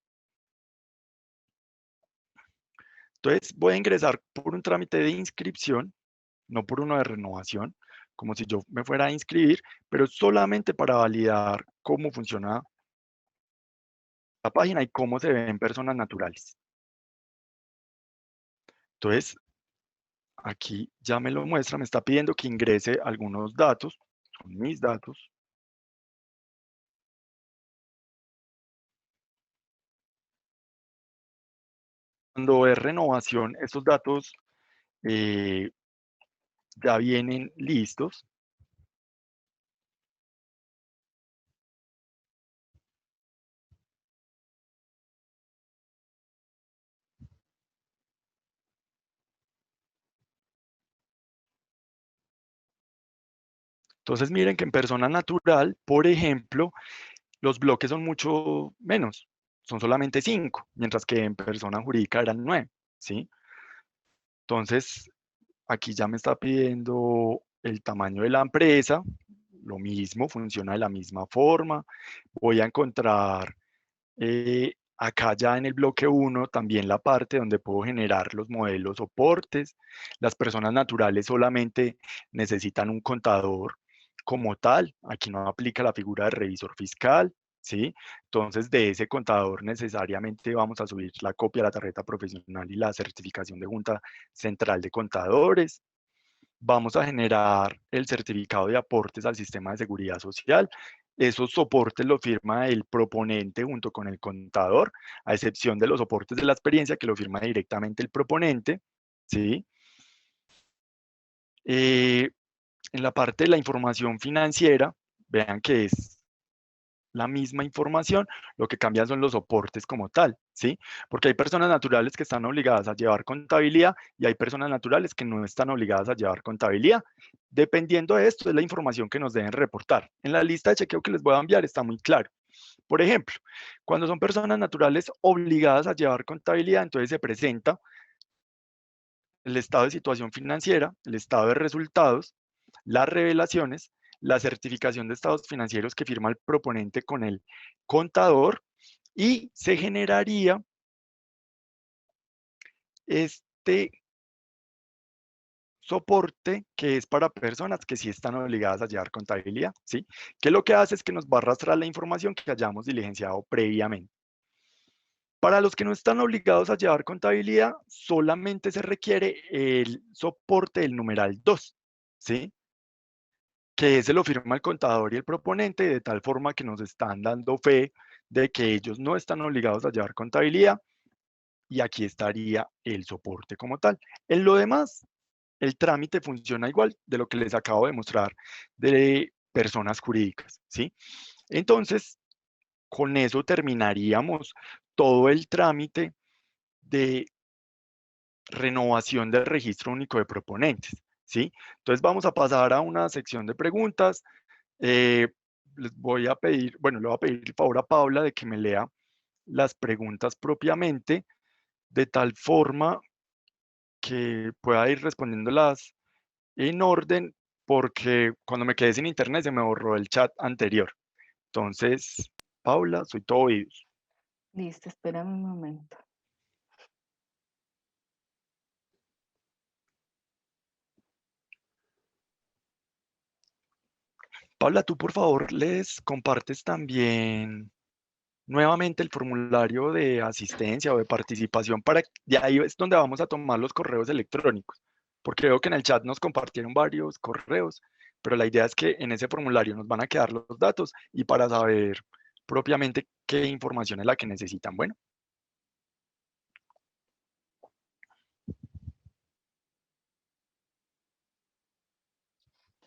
entonces voy a ingresar por un trámite de inscripción, no por uno de renovación, como si yo me fuera a inscribir, pero solamente para validar cómo funciona la página y cómo se ven personas naturales. Entonces, aquí ya me lo muestra, me está pidiendo que ingrese algunos datos, son mis datos. Cuando es renovación, estos datos eh, ya vienen listos. Entonces miren que en persona natural, por ejemplo, los bloques son mucho menos, son solamente 5, mientras que en persona jurídica eran 9, ¿sí? Entonces, aquí ya me está pidiendo el tamaño de la empresa, lo mismo, funciona de la misma forma. Voy a encontrar acá ya en el bloque 1 también la parte donde puedo generar los modelos soportes. Las personas naturales solamente necesitan un contador como tal. Aquí no aplica la figura de revisor fiscal, ¿sí? Entonces de ese contador necesariamente vamos a subir la copia de la tarjeta profesional y la certificación de Junta Central de Contadores. Vamos a generar el certificado de aportes al sistema de seguridad social. Esos soportes los firma el proponente junto con el contador, a excepción de los soportes de la experiencia que lo firma directamente el proponente, ¿sí? En la parte de la información financiera, vean que es la misma información, lo que cambia son los soportes como tal, ¿sí? Porque hay personas naturales que están obligadas a llevar contabilidad y hay personas naturales que no están obligadas a llevar contabilidad. Dependiendo de esto, es la información que nos deben reportar. En la lista de chequeo que les voy a enviar está muy claro. Por ejemplo, cuando son personas naturales obligadas a llevar contabilidad, entonces se presenta el estado de situación financiera, el estado de resultados, las revelaciones, la certificación de estados financieros que firma el proponente con el contador y se generaría este soporte que es para personas que sí están obligadas a llevar contabilidad, ¿sí? Que lo que hace es que nos va a arrastrar la información que hayamos diligenciado previamente. Para los que no están obligados a llevar contabilidad, solamente se requiere el soporte del numeral 2, ¿sí? Que ese lo firma el contador y el proponente, de tal forma que nos están dando fe de que ellos no están obligados a llevar contabilidad, y aquí estaría el soporte como tal. En lo demás, el trámite funciona igual de lo que les acabo de mostrar de personas jurídicas, ¿sí? Entonces, con eso terminaríamos todo el trámite de renovación del registro único de proponentes, ¿sí? Entonces vamos a pasar a una sección de preguntas. Les voy a pedir, bueno, le voy a pedir el favor a Paula de que me lea las preguntas propiamente, de tal forma que pueda ir respondiéndolas en orden, porque cuando me quedé sin internet se me borró el chat anterior. Entonces, Paula, soy todo oídos.
Listo, espérame un momento.
Paula, tú por favor les compartes también nuevamente el formulario de asistencia o de participación para de ahí es donde vamos a tomar los correos electrónicos, porque veo que en el chat nos compartieron varios correos, pero la idea es que en ese formulario nos van a quedar los datos y para saber propiamente qué información es la que necesitan. Bueno,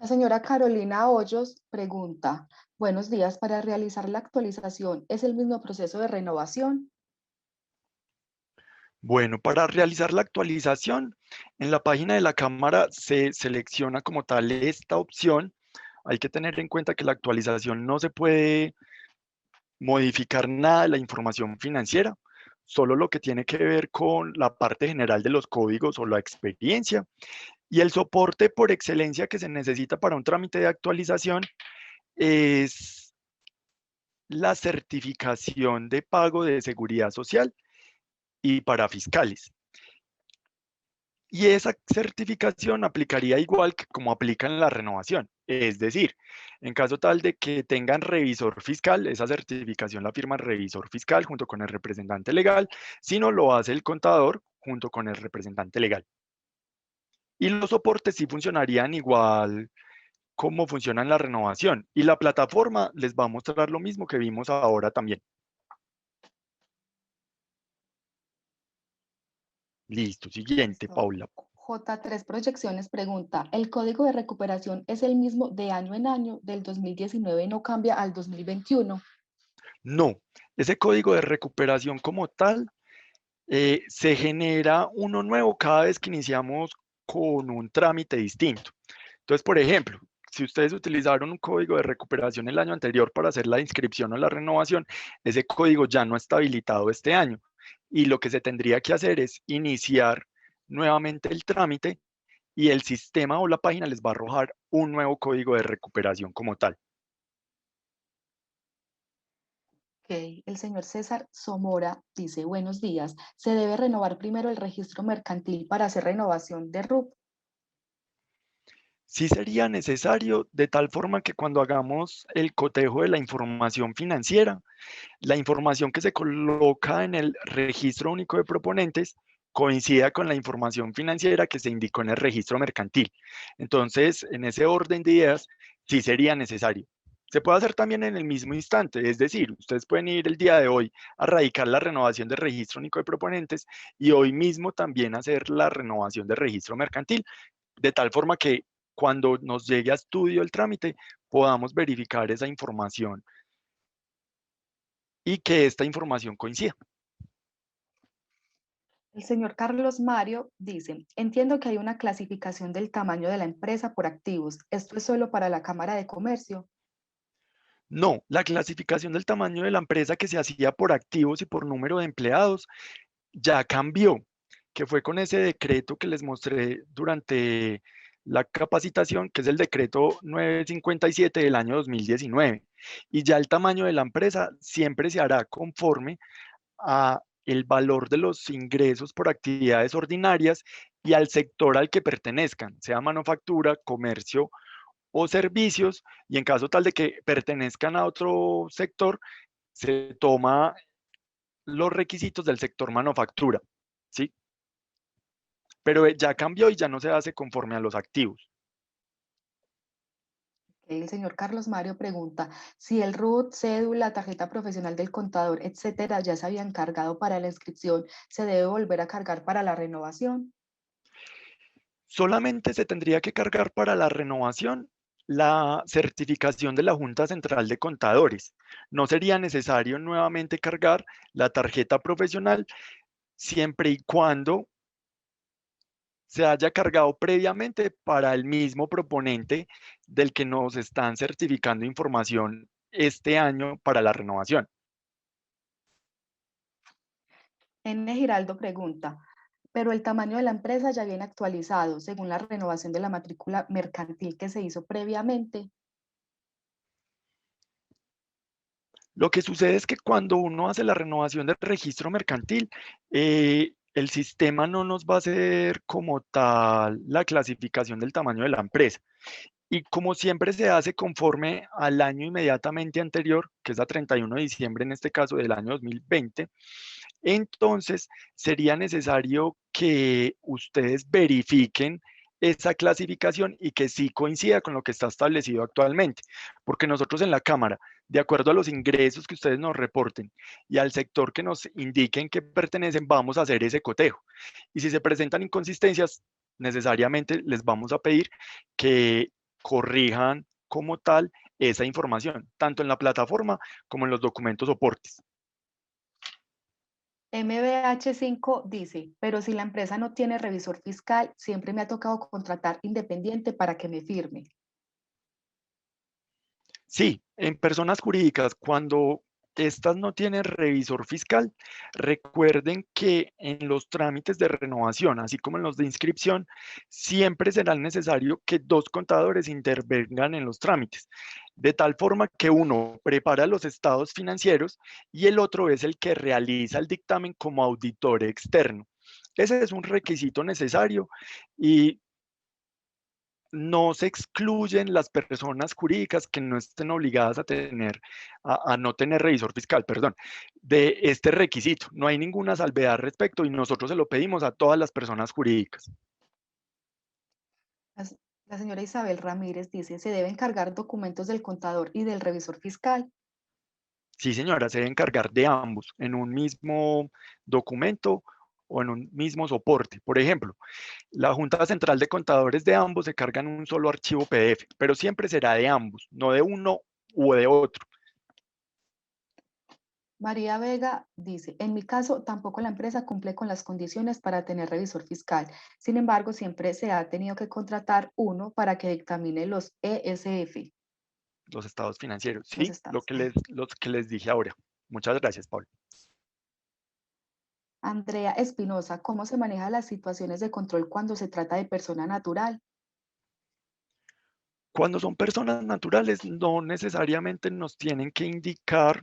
La señora Carolina Hoyos pregunta, buenos días, para realizar la actualización, ¿es el mismo proceso de renovación?
bueno, para realizar la actualización, en la página de la Cámara se selecciona como tal esta opción. Hay que tener en cuenta que la actualización no se puede modificar nada de la información financiera, solo lo que tiene que ver con la parte general de los códigos o la experiencia. Y el soporte por excelencia que se necesita para un trámite de actualización es la certificación de pago de seguridad social y para fiscales. Y esa certificación aplicaría igual que como aplica en la renovación. Es decir, en caso tal de que tengan revisor fiscal, esa certificación la firma el revisor fiscal junto con el representante legal, si no lo hace el contador junto con el representante legal. Y los soportes sí funcionarían igual como funciona en la renovación. Y la plataforma les va a mostrar lo mismo que vimos ahora también. Listo, siguiente,
Listo.
Paula.
J3 Proyecciones pregunta, ¿el código de recuperación es el mismo de año en año, del 2019 no cambia al 2021?
No, ese código de recuperación como tal se genera uno nuevo cada vez que iniciamos con un trámite distinto. Entonces, por ejemplo, si ustedes utilizaron un código de recuperación el año anterior para hacer la inscripción o la renovación, ese código ya no está habilitado este año. Y lo que se tendría que hacer es iniciar nuevamente el trámite y el sistema o la página les va a arrojar un nuevo código de recuperación como tal.
Ok, el señor César Somora dice, buenos días, ¿se debe renovar primero el registro mercantil para hacer renovación de RUP?
Sí sería necesario de tal forma que cuando hagamos el cotejo de la información financiera, la información que se coloca en el registro único de proponentes coincida con la información financiera que se indicó en el registro mercantil. Entonces, en ese orden de ideas, sí sería necesario. Se puede hacer también en el mismo instante, es decir, ustedes pueden ir el día de hoy a radicar la renovación del registro único de proponentes y hoy mismo también hacer la renovación del registro mercantil, de tal forma que cuando nos llegue a estudio el trámite podamos verificar esa información y que esta información coincida.
El señor Carlos Mario dice, entiendo que hay una clasificación del tamaño de la empresa por activos. ¿Esto es solo para la Cámara de Comercio?
No, la clasificación del tamaño de la empresa que se hacía por activos y por número de empleados ya cambió, que fue con ese decreto que les mostré durante la capacitación, que es el decreto 957 del año 2019. Y ya el tamaño de la empresa siempre se hará conforme a el valor de los ingresos por actividades ordinarias y al sector al que pertenezcan, sea manufactura, comercio o servicios, y en caso tal de que pertenezcan a otro sector, se toma los requisitos del sector manufactura, ¿sí? Pero ya cambió y ya no se hace conforme a los activos.
El señor Carlos Mario pregunta si el RUT, cédula, tarjeta profesional del contador, etcétera, ya se habían cargado para la inscripción, ¿se debe volver a cargar para la renovación?
Solamente se tendría que cargar para la renovación la certificación de la Junta Central de Contadores. No sería necesario nuevamente cargar la tarjeta profesional siempre y cuando se haya cargado previamente para el mismo proponente del que nos están certificando información este año para la renovación.
N. Giraldo pregunta, pero el tamaño de la empresa ya viene actualizado según la renovación de la matrícula mercantil que se hizo previamente.
Lo que sucede es que cuando uno hace la renovación del registro mercantil, el sistema no nos va a hacer como tal la clasificación del tamaño de la empresa. Y como siempre se hace conforme al año inmediatamente anterior, que es a 31 de diciembre en este caso del año 2020, entonces sería necesario que ustedes verifiquen esa clasificación y que sí coincida con lo que está establecido actualmente, porque nosotros en la Cámara, de acuerdo a los ingresos que ustedes nos reporten y al sector que nos indiquen que pertenecen, vamos a hacer ese cotejo. Y si se presentan inconsistencias, necesariamente les vamos a pedir que corrijan como tal esa información, tanto en la plataforma como en los documentos soportes.
MBH5 dice, pero si la empresa no tiene revisor fiscal, siempre me ha tocado contratar independiente para que me firme.
Sí, en personas jurídicas, cuando estas no tienen revisor fiscal, recuerden que en los trámites de renovación, así como en los de inscripción, siempre será necesario que dos contadores intervengan en los trámites, de tal forma que uno prepara los estados financieros y el otro es el que realiza el dictamen como auditor externo. Ese es un requisito necesario y no se excluyen las personas jurídicas que no estén obligadas a tener, a no tener revisor fiscal, perdón, de este requisito. No hay ninguna salvedad al respecto y nosotros se lo pedimos a todas las personas jurídicas.
La señora Isabel Ramírez dice, se deben cargar documentos del contador y del revisor fiscal.
Sí, señora, se debe encargar de ambos en un mismo documento o en un mismo soporte. Por ejemplo, la Junta Central de Contadores de ambos se carga en un solo archivo PDF, pero siempre será de ambos, no de uno u de otro.
María Vega dice, en mi caso, tampoco la empresa cumple con las condiciones para tener revisor fiscal. Sin embargo, siempre se ha tenido que contratar uno para que dictamine los ESF,
Los estados financieros,
los
¿sí?
estados.
Lo que les dije ahora. Muchas gracias, Pablo.
Andrea Espinosa, ¿cómo se manejan las situaciones de control cuando se trata de persona natural?
Cuando son personas naturales, no necesariamente nos tienen que indicar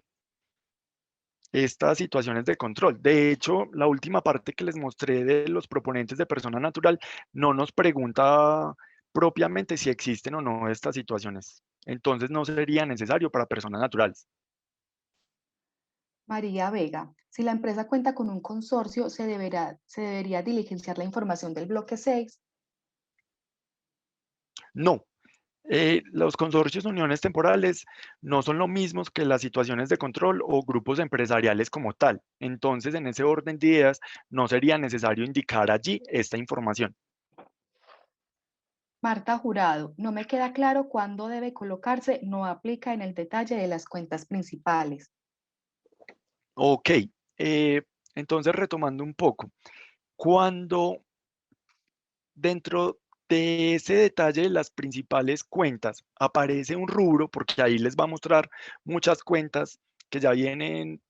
estas situaciones de control. De hecho, la última parte que les mostré de los proponentes de persona natural no nos pregunta propiamente si existen o no estas situaciones. Entonces, no sería necesario para personas naturales.
María Vega, si la empresa cuenta con un consorcio, se debería diligenciar la información del bloque 6.
No, los consorcios uniones temporales no son lo mismos que las situaciones de control o grupos empresariales como tal. Entonces, en ese orden de ideas, no sería necesario indicar allí esta información.
Marta Jurado, no me queda claro cuándo debe colocarse, no aplica en el detalle de las cuentas principales.
Ok, entonces retomando un poco, cuando dentro de ese detalle de las principales cuentas aparece un rubro, porque ahí les va a mostrar muchas cuentas que ya vienen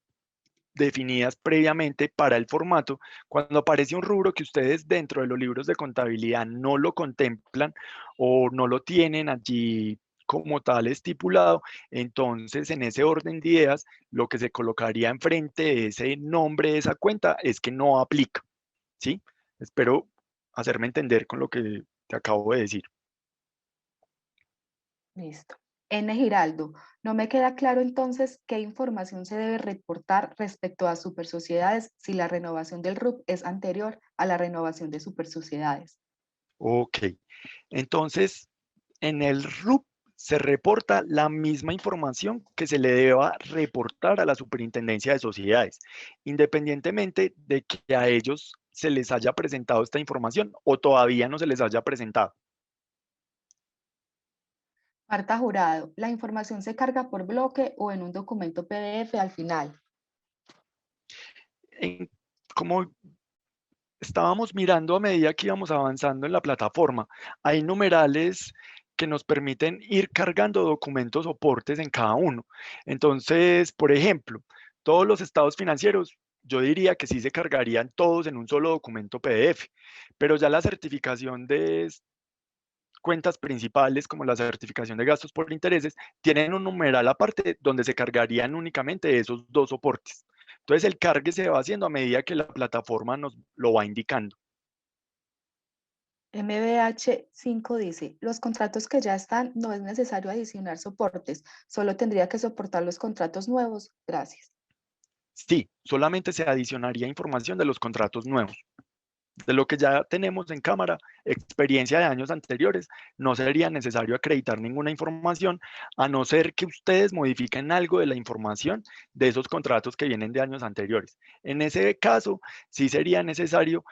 definidas previamente para el formato, cuando aparece un rubro que ustedes dentro de los libros de contabilidad no lo contemplan o no lo tienen allí como tal estipulado, entonces en ese orden de ideas, lo que se colocaría enfrente de ese nombre de esa cuenta es que no aplica, ¿sí? Espero hacerme entender con lo que te acabo de decir.
Listo. N. Giraldo, no me queda claro entonces qué información se debe reportar respecto a supersociedades si la renovación del RUP es anterior a la renovación de supersociedades.
Ok, entonces en el RUP se reporta la misma información que se le deba reportar a la Superintendencia de Sociedades, independientemente de que a ellos se les haya presentado esta información o todavía no se les haya presentado.
Marta Jurado, la información se carga por bloque o en un documento PDF al final.
Como estábamos mirando a medida que íbamos avanzando en la plataforma, hay numerales que nos permiten ir cargando documentos soportes en cada uno. Entonces, por ejemplo, todos los estados financieros, yo diría que sí se cargarían todos en un solo documento PDF, pero ya la certificación de cuentas principales, como la certificación de gastos por intereses, tienen un numeral aparte donde se cargarían únicamente esos dos soportes. Entonces el cargue se va haciendo a medida que la plataforma nos lo va indicando.
MBH5 dice, los contratos que ya están no es necesario adicionar soportes, solo tendría que soportar los contratos nuevos. Gracias.
Sí, solamente se adicionaría información de los contratos nuevos. De lo que ya tenemos en cámara, experiencia de años anteriores, no sería necesario acreditar ninguna información, a no ser que ustedes modifiquen algo de la información de esos contratos que vienen de años anteriores. En ese caso, sí sería necesario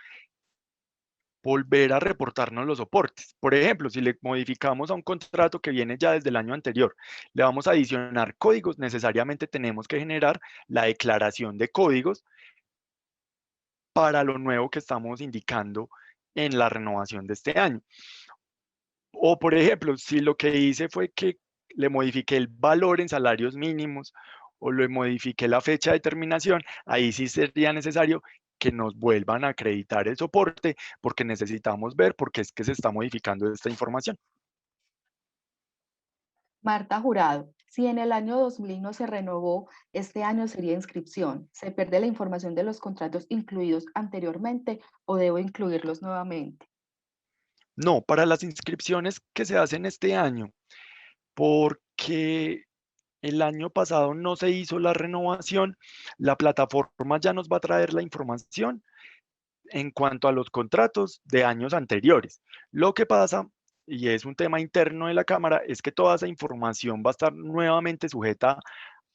volver a reportarnos los soportes. Por ejemplo, si le modificamos a un contrato que viene ya desde el año anterior, le vamos a adicionar códigos, necesariamente tenemos que generar la declaración de códigos para lo nuevo que estamos indicando en la renovación de este año. O, por ejemplo, si lo que hice fue que le modifiqué el valor en salarios mínimos o le modifiqué la fecha de terminación, ahí sí sería necesario que nos vuelvan a acreditar el soporte porque necesitamos ver por qué es que se está modificando esta información.
Marta Jurado, si en el año 2000 no se renovó, este año sería inscripción. ¿Se pierde la información de los contratos incluidos anteriormente o debo incluirlos nuevamente?
No, para las inscripciones que se hacen este año, porque el año pasado no se hizo la renovación, la plataforma ya nos va a traer la información en cuanto a los contratos de años anteriores. Lo que pasa, y es un tema interno de la Cámara, es que toda esa información va a estar nuevamente sujeta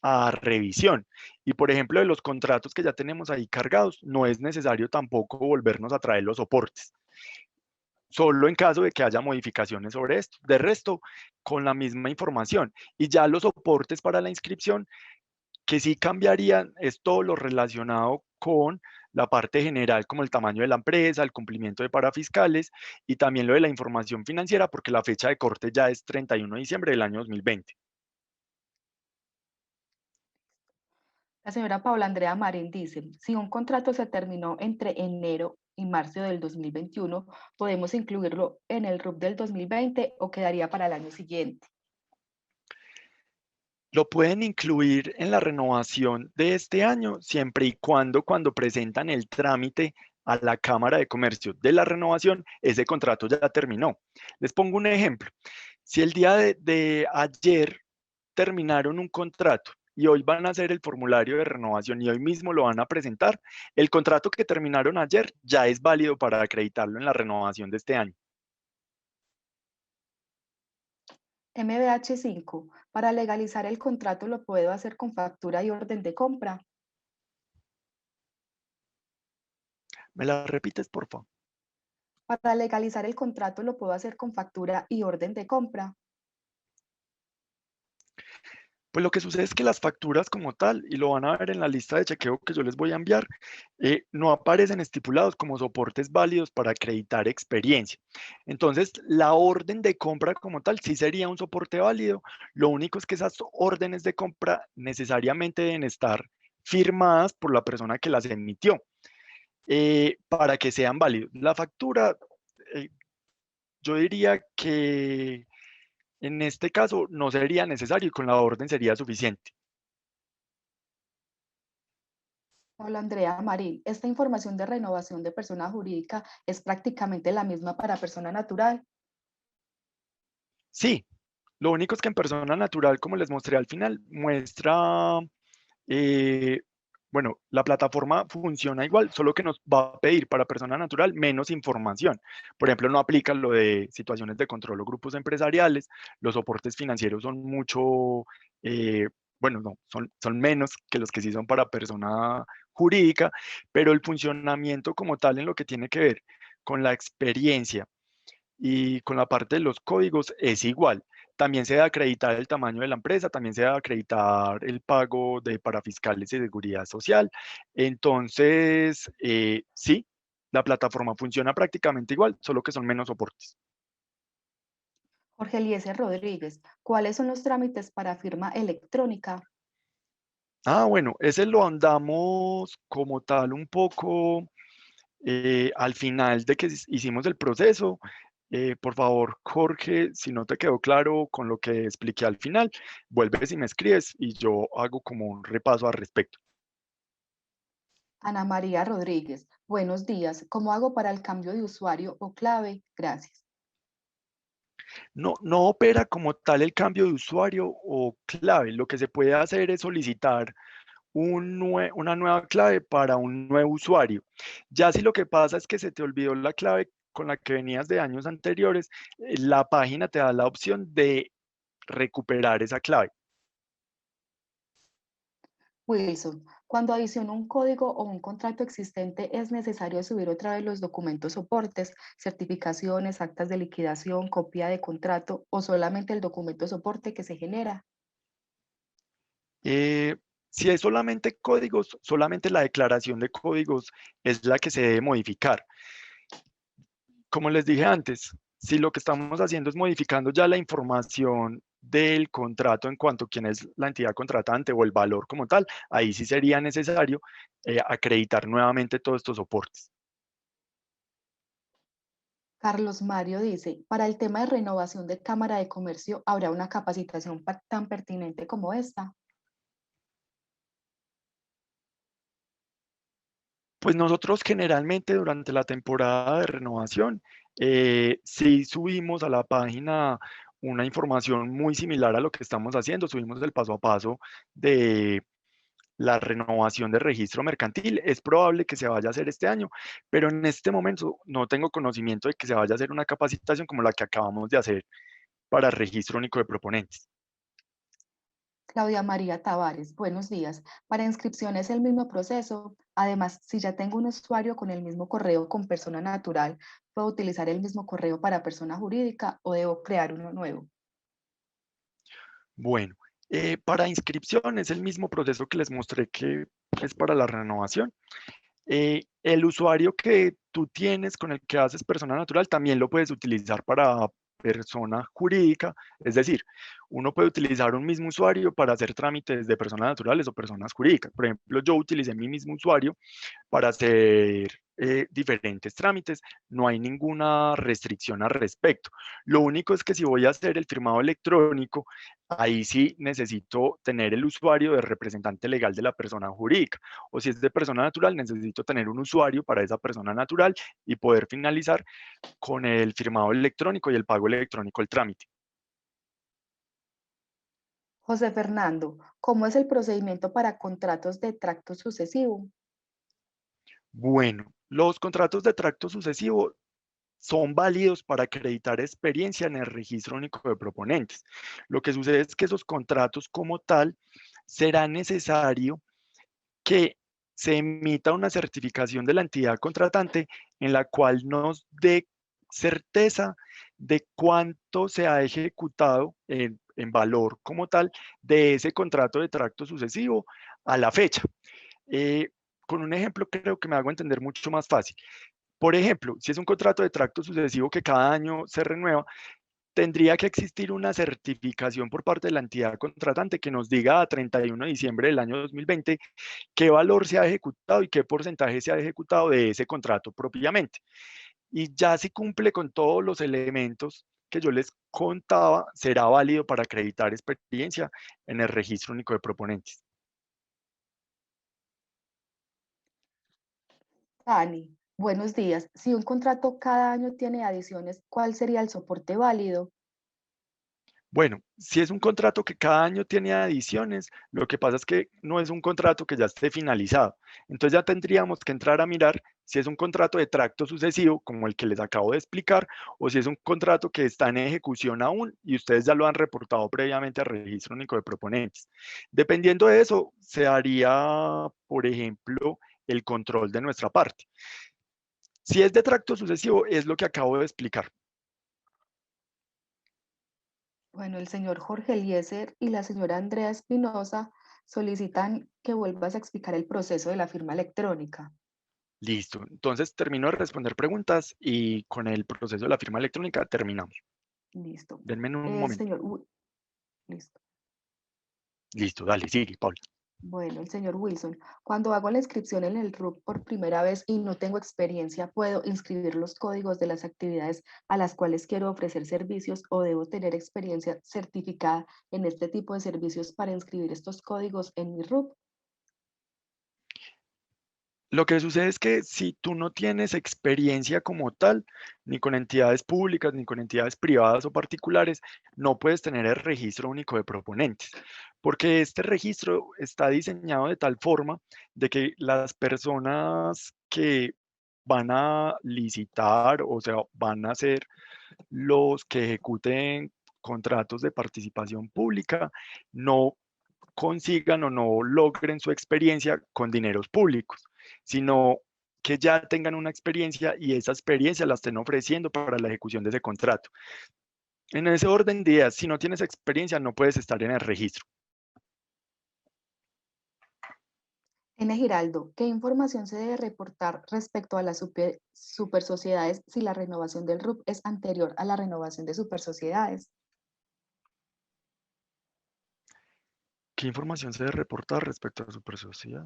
a revisión. Y por ejemplo, de los contratos que ya tenemos ahí cargados, no es necesario tampoco volvernos a traer los soportes, solo en caso de que haya modificaciones sobre esto. De resto, con la misma información. Y ya los soportes para la inscripción que sí cambiarían es todo lo relacionado con la parte general, como el tamaño de la empresa, el cumplimiento de parafiscales y también lo de la información financiera, porque la fecha de corte ya es 31 de diciembre del año 2020.
La señora Paula Andrea Marín dice, si un contrato se terminó entre enero y marzo del 2021, ¿podemos incluirlo en el RUP del 2020 o quedaría para el año siguiente?
Lo pueden incluir en la renovación de este año, siempre y cuando presentan el trámite a la Cámara de Comercio de la renovación, ese contrato ya terminó. Les pongo un ejemplo. Si el día de ayer terminaron un contrato y hoy van a hacer el formulario de renovación y hoy mismo lo van a presentar, el contrato que terminaron ayer ya es válido para acreditarlo en la renovación de este año.
MBH5, para legalizar el contrato lo puedo hacer con factura y orden de compra.
¿Me la repites, por favor?
Para legalizar el contrato lo puedo hacer con factura y orden de compra.
Pues lo que sucede es que las facturas como tal, y lo van a ver en la lista de chequeo que yo les voy a enviar, no aparecen estipulados como soportes válidos para acreditar experiencia. Entonces, la orden de compra como tal sí sería un soporte válido. Lo único es que esas órdenes de compra necesariamente deben estar firmadas por la persona que las emitió para que sean válidos. La factura, eh, yo diría que en este caso no sería necesario y con la orden sería suficiente.
Paula Andrea Marín, ¿esta información de renovación de persona jurídica es prácticamente la misma para persona natural?
Sí, lo único es que en persona natural, como les mostré al final, muestra, eh, bueno, la plataforma funciona igual, solo que nos va a pedir para persona natural menos información. Por ejemplo, no aplica lo de situaciones de control o grupos empresariales, los soportes financieros son mucho, eh, bueno, no, son menos que los que sí son para persona jurídica, pero el funcionamiento como tal en lo que tiene que ver con la experiencia y con la parte de los códigos es igual. También se debe acreditar el tamaño de la empresa, también se debe acreditar el pago de parafiscales y seguridad social. Entonces, sí, la plataforma funciona prácticamente igual, solo que son menos soportes.
Jorge Eliezer Rodríguez, ¿cuáles son los trámites para firma electrónica?
Ah, bueno, ese lo andamos como tal un poco al final de que hicimos el proceso. Por favor, Jorge, si no te quedó claro con lo que expliqué al final, vuelves y me escribes y yo hago como un repaso al respecto.
Ana María Rodríguez, buenos días. ¿Cómo hago para el cambio de usuario o clave? Gracias.
No, no opera como tal el cambio de usuario o clave. Lo que se puede hacer es solicitar una nueva clave para un nuevo usuario. Ya si lo que pasa es que se te olvidó la clave con la que venías de años anteriores, la página te da la opción de recuperar esa clave.
Wilson, cuando adiciono un código o un contrato existente, ¿es necesario subir otra vez los documentos soportes, certificaciones, actas de liquidación, copia de contrato o solamente el documento soporte que se genera?
Eh, si es solamente códigos, solamente la declaración de códigos es la que se debe modificar. Como les dije antes, si lo que estamos haciendo es modificando ya la información del contrato en cuanto a quién es la entidad contratante o el valor como tal, ahí sí sería necesario acreditar nuevamente todos estos soportes.
Carlos Mario dice, para el tema de renovación de Cámara de Comercio, ¿habrá una capacitación tan pertinente como esta?
Pues nosotros generalmente durante la temporada de renovación, sí subimos a la página una información muy similar a lo que estamos haciendo, subimos el paso a paso de la renovación de registro mercantil. Es probable que se vaya a hacer este año, pero en este momento no tengo conocimiento de que se vaya a hacer una capacitación como la que acabamos de hacer para registro único de proponentes.
Claudia María Tavares, buenos días. Para inscripción es el mismo proceso. Además, si ya tengo un usuario con el mismo correo con persona natural, ¿puedo utilizar el mismo correo para persona jurídica o debo crear uno nuevo?
Bueno, para inscripción es el mismo proceso que les mostré que es para la renovación. El usuario que tú tienes con el que haces persona natural también lo puedes utilizar para persona jurídica, es decir, uno puede utilizar un mismo usuario para hacer trámites de personas naturales o personas jurídicas. Por ejemplo, yo utilicé mi mismo usuario para hacer diferentes trámites, no hay ninguna restricción al respecto. Lo único es que si voy a hacer el firmado electrónico, ahí sí necesito tener el usuario de representante legal de la persona jurídica. O si es de persona natural, necesito tener un usuario para esa persona natural y poder finalizar con el firmado electrónico y el pago electrónico el trámite.
José Fernando, ¿cómo es el procedimiento para contratos de tracto sucesivo?
Bueno, los contratos de tracto sucesivo son válidos para acreditar experiencia en el registro único de proponentes. Lo que sucede es que esos contratos como tal será necesario que se emita una certificación de la entidad contratante en la cual nos dé certeza de cuánto se ha ejecutado en valor como tal de ese contrato de tracto sucesivo a la fecha. Eh, con un ejemplo creo que me hago entender mucho más fácil. Por ejemplo, si es un contrato de tracto sucesivo que cada año se renueva, tendría que existir una certificación por parte de la entidad contratante que nos diga a 31 de diciembre del año 2020 qué valor se ha ejecutado y qué porcentaje se ha ejecutado de ese contrato propiamente. Y ya si cumple con todos los elementos que yo les contaba, será válido para acreditar experiencia en el registro único de proponentes.
Dani, buenos días. Si un contrato cada año tiene adiciones, ¿cuál sería el soporte válido?
Bueno, si es un contrato que cada año tiene adiciones, lo que pasa es que no es un contrato que ya esté finalizado. Entonces ya tendríamos que entrar a mirar si es un contrato de tracto sucesivo, como el que les acabo de explicar, o si es un contrato que está en ejecución aún y ustedes ya lo han reportado previamente al registro único de proponentes. Dependiendo de eso, se haría, por ejemplo, el control de nuestra parte. Si es de tracto sucesivo, es lo que acabo de explicar.
Bueno, el señor Jorge Eliezer y la señora Andrea Espinosa solicitan que vuelvas a explicar el proceso de la firma electrónica.
Listo. Entonces termino de responder preguntas y con el proceso de la firma electrónica terminamos.
Listo.
Denme un
El
momento.
señor, listo.
Listo, dale, sigue, Paula.
Bueno, el señor Wilson, cuando hago la inscripción en el RUC por primera vez y no tengo experiencia, ¿puedo inscribir los códigos de las actividades a las cuales quiero ofrecer servicios o debo tener experiencia certificada en este tipo de servicios para inscribir estos códigos en mi RUC?
Lo que sucede es que si tú no tienes experiencia como tal, ni con entidades públicas, ni con entidades privadas o particulares, no puedes tener el registro único de proponentes, porque este registro está diseñado de tal forma de que las personas que van a licitar, o sea, van a ser los que ejecuten contratos de participación pública, no consigan o no logren su experiencia con dineros públicos, sino que ya tengan una experiencia y esa experiencia la estén ofreciendo para la ejecución de ese contrato. En ese orden de ideas, si no tienes experiencia, no puedes estar en el registro.
N. Giraldo, ¿qué información se debe reportar respecto a las supersociedades si la renovación del RUP es anterior a la renovación de supersociedades?
¿Qué información se debe reportar respecto a la supersociedad?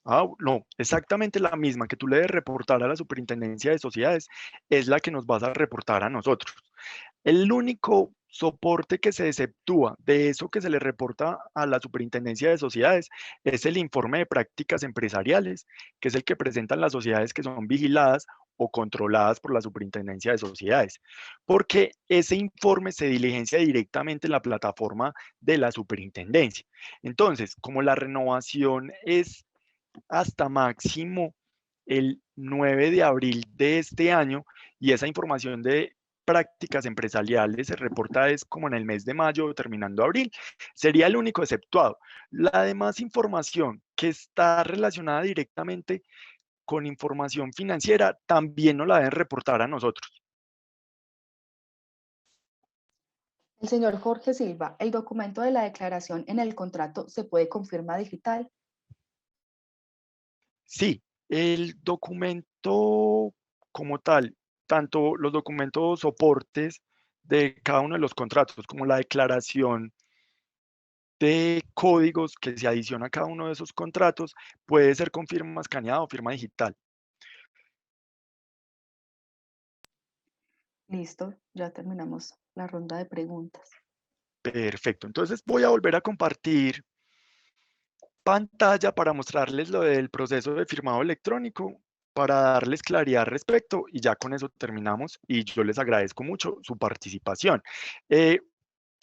Ah, no, exactamente la misma que tú le debes reportar a la superintendencia de sociedades es la que nos vas a reportar a nosotros. El único soporte que se exceptúa de eso que se le reporta a la Superintendencia de Sociedades es el informe de prácticas empresariales, que es el que presentan las sociedades que son vigiladas o controladas por la Superintendencia de Sociedades, porque ese informe se diligencia directamente en la plataforma de la Superintendencia. Entonces, como la renovación es hasta máximo el 9 de abril de este año y esa información de prácticas empresariales se reporta es como en el mes de mayo terminando abril. Sería el único exceptuado. La demás información que está relacionada directamente con información financiera también nos la deben reportar a nosotros.
El señor Jorge Silva, ¿el documento de la declaración en el contrato se puede confirmar digital?
Sí, el documento como tal, tanto los documentos soportes de cada uno de los contratos como la declaración de códigos que se adiciona a cada uno de esos contratos puede ser con firma escaneada o firma digital.
Listo, ya terminamos la ronda de preguntas.
Perfecto. Entonces voy a volver a compartir pantalla para mostrarles lo del proceso de firmado electrónico, para darles claridad al respecto y ya con eso terminamos y yo les agradezco mucho su participación.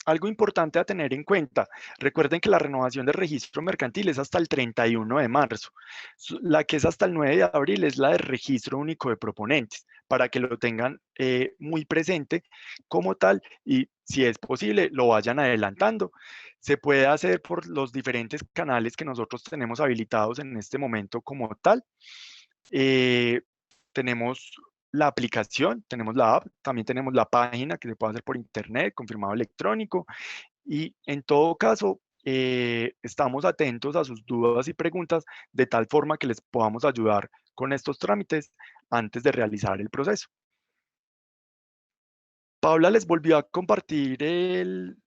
Algo importante a tener en cuenta, recuerden que la renovación del registro mercantil es hasta el 31 de marzo. La que es hasta el 9 de abril es la del registro único de proponentes, para que lo tengan muy presente como tal y si es posible lo vayan adelantando. Se puede hacer por los diferentes canales que nosotros tenemos habilitados en este momento como tal. Eh, tenemos la aplicación, tenemos la app, también tenemos la página que se puede hacer por internet, confirmado electrónico, y en todo caso, estamos atentos a sus dudas y preguntas de tal forma que les podamos ayudar con estos trámites antes de realizar el proceso. Paula les volvió a compartir el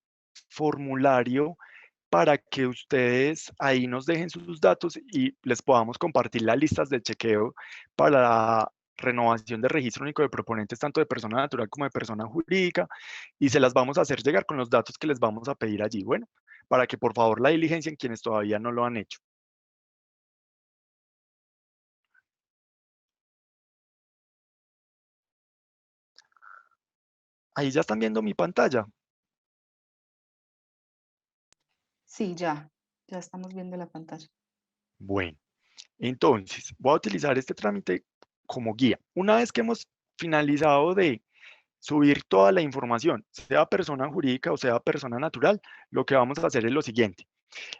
formulario para que ustedes ahí nos dejen sus datos y les podamos compartir las listas de chequeo para la renovación de registro único de proponentes, tanto de persona natural como de persona jurídica, y se las vamos a hacer llegar con los datos que les vamos a pedir allí. Bueno, para que por favor la diligencien quienes todavía no lo han hecho. Ahí ya están viendo mi pantalla.
Sí, ya estamos viendo la pantalla.
Bueno, entonces voy a utilizar este trámite como guía. Una vez que hemos finalizado de subir toda la información, sea persona jurídica o sea persona natural, lo que vamos a hacer es lo siguiente.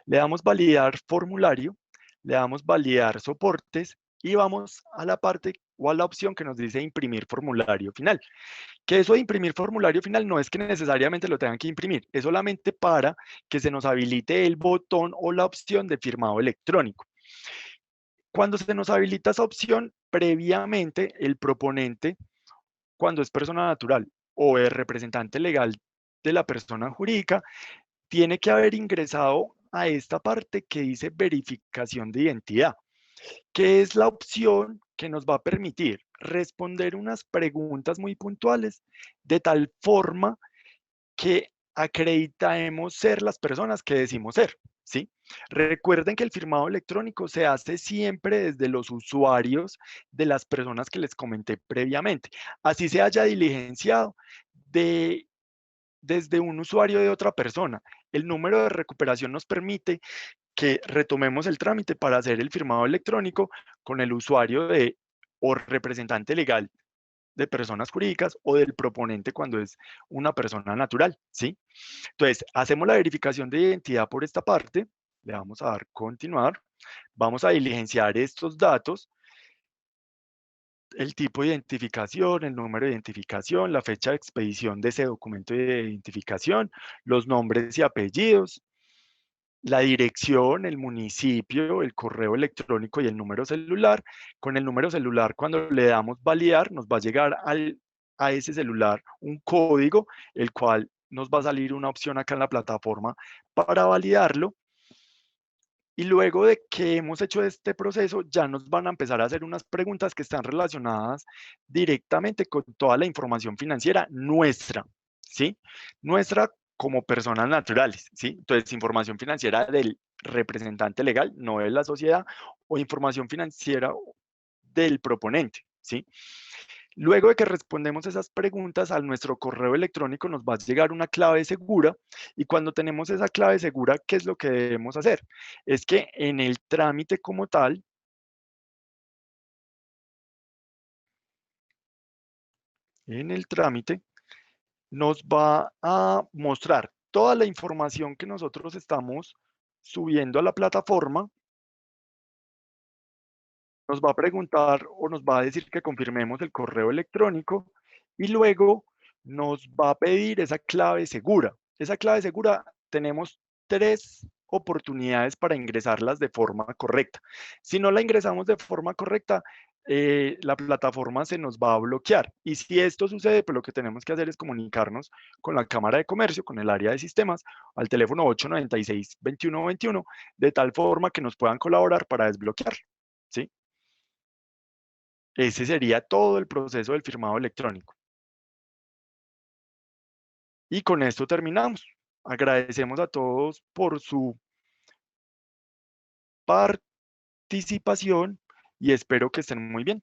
Le damos validar formulario, le damos validar soportes y vamos a la parte o a la opción que nos dice imprimir formulario final. Que eso de imprimir formulario final no es que necesariamente lo tengan que imprimir, es solamente para que se nos habilite el botón o la opción de firmado electrónico. Cuando se nos habilita esa opción, previamente el proponente, cuando es persona natural o el representante legal de la persona jurídica, tiene que haber ingresado a esta parte que dice verificación de identidad, que es la opción que nos va a permitir responder unas preguntas muy puntuales de tal forma que acreditemos ser las personas que decimos ser, ¿sí? Recuerden que el firmado electrónico se hace siempre desde los usuarios de las personas que les comenté previamente. Así se haya diligenciado desde un usuario de otra persona. El número de recuperación nos permite que retomemos el trámite para hacer el firmado electrónico con el usuario de o representante legal de personas jurídicas o del proponente cuando es una persona natural, ¿sí? Entonces, hacemos la verificación de identidad por esta parte, le vamos a dar continuar, vamos a diligenciar estos datos, el tipo de identificación, el número de identificación, la fecha de expedición de ese documento de identificación, los nombres y apellidos, la dirección, el municipio, el correo electrónico y el número celular. Con el número celular, cuando le damos validar, nos va a llegar a ese celular un código, el cual nos va a salir una opción acá en la plataforma para validarlo. Y luego de que hemos hecho este proceso, ya nos van a empezar a hacer unas preguntas que están relacionadas directamente con toda la información financiera nuestra, ¿sí? Nuestra como personas naturales, ¿sí? Entonces, información financiera del representante legal, no de la sociedad, o información financiera del proponente, ¿sí? Luego de que respondemos esas preguntas, a nuestro correo electrónico nos va a llegar una clave segura y cuando tenemos esa clave segura, ¿qué es lo que debemos hacer? Es que en el trámite como tal, en el trámite, nos va a mostrar toda la información que nosotros estamos subiendo a la plataforma, nos va a preguntar o nos va a decir que confirmemos el correo electrónico y luego nos va a pedir esa clave segura. Esa clave segura tenemos 3 oportunidades para ingresarlas de forma correcta. Si no la ingresamos de forma correcta, la plataforma se nos va a bloquear. Y si esto sucede, pues lo que tenemos que hacer es comunicarnos con la Cámara de Comercio, con el área de sistemas, al teléfono 896-2121, de tal forma que nos puedan colaborar para desbloquear. ¿Sí? Ese sería todo el proceso del firmado electrónico. Y con esto terminamos. Agradecemos a todos por su participación y espero que estén muy bien.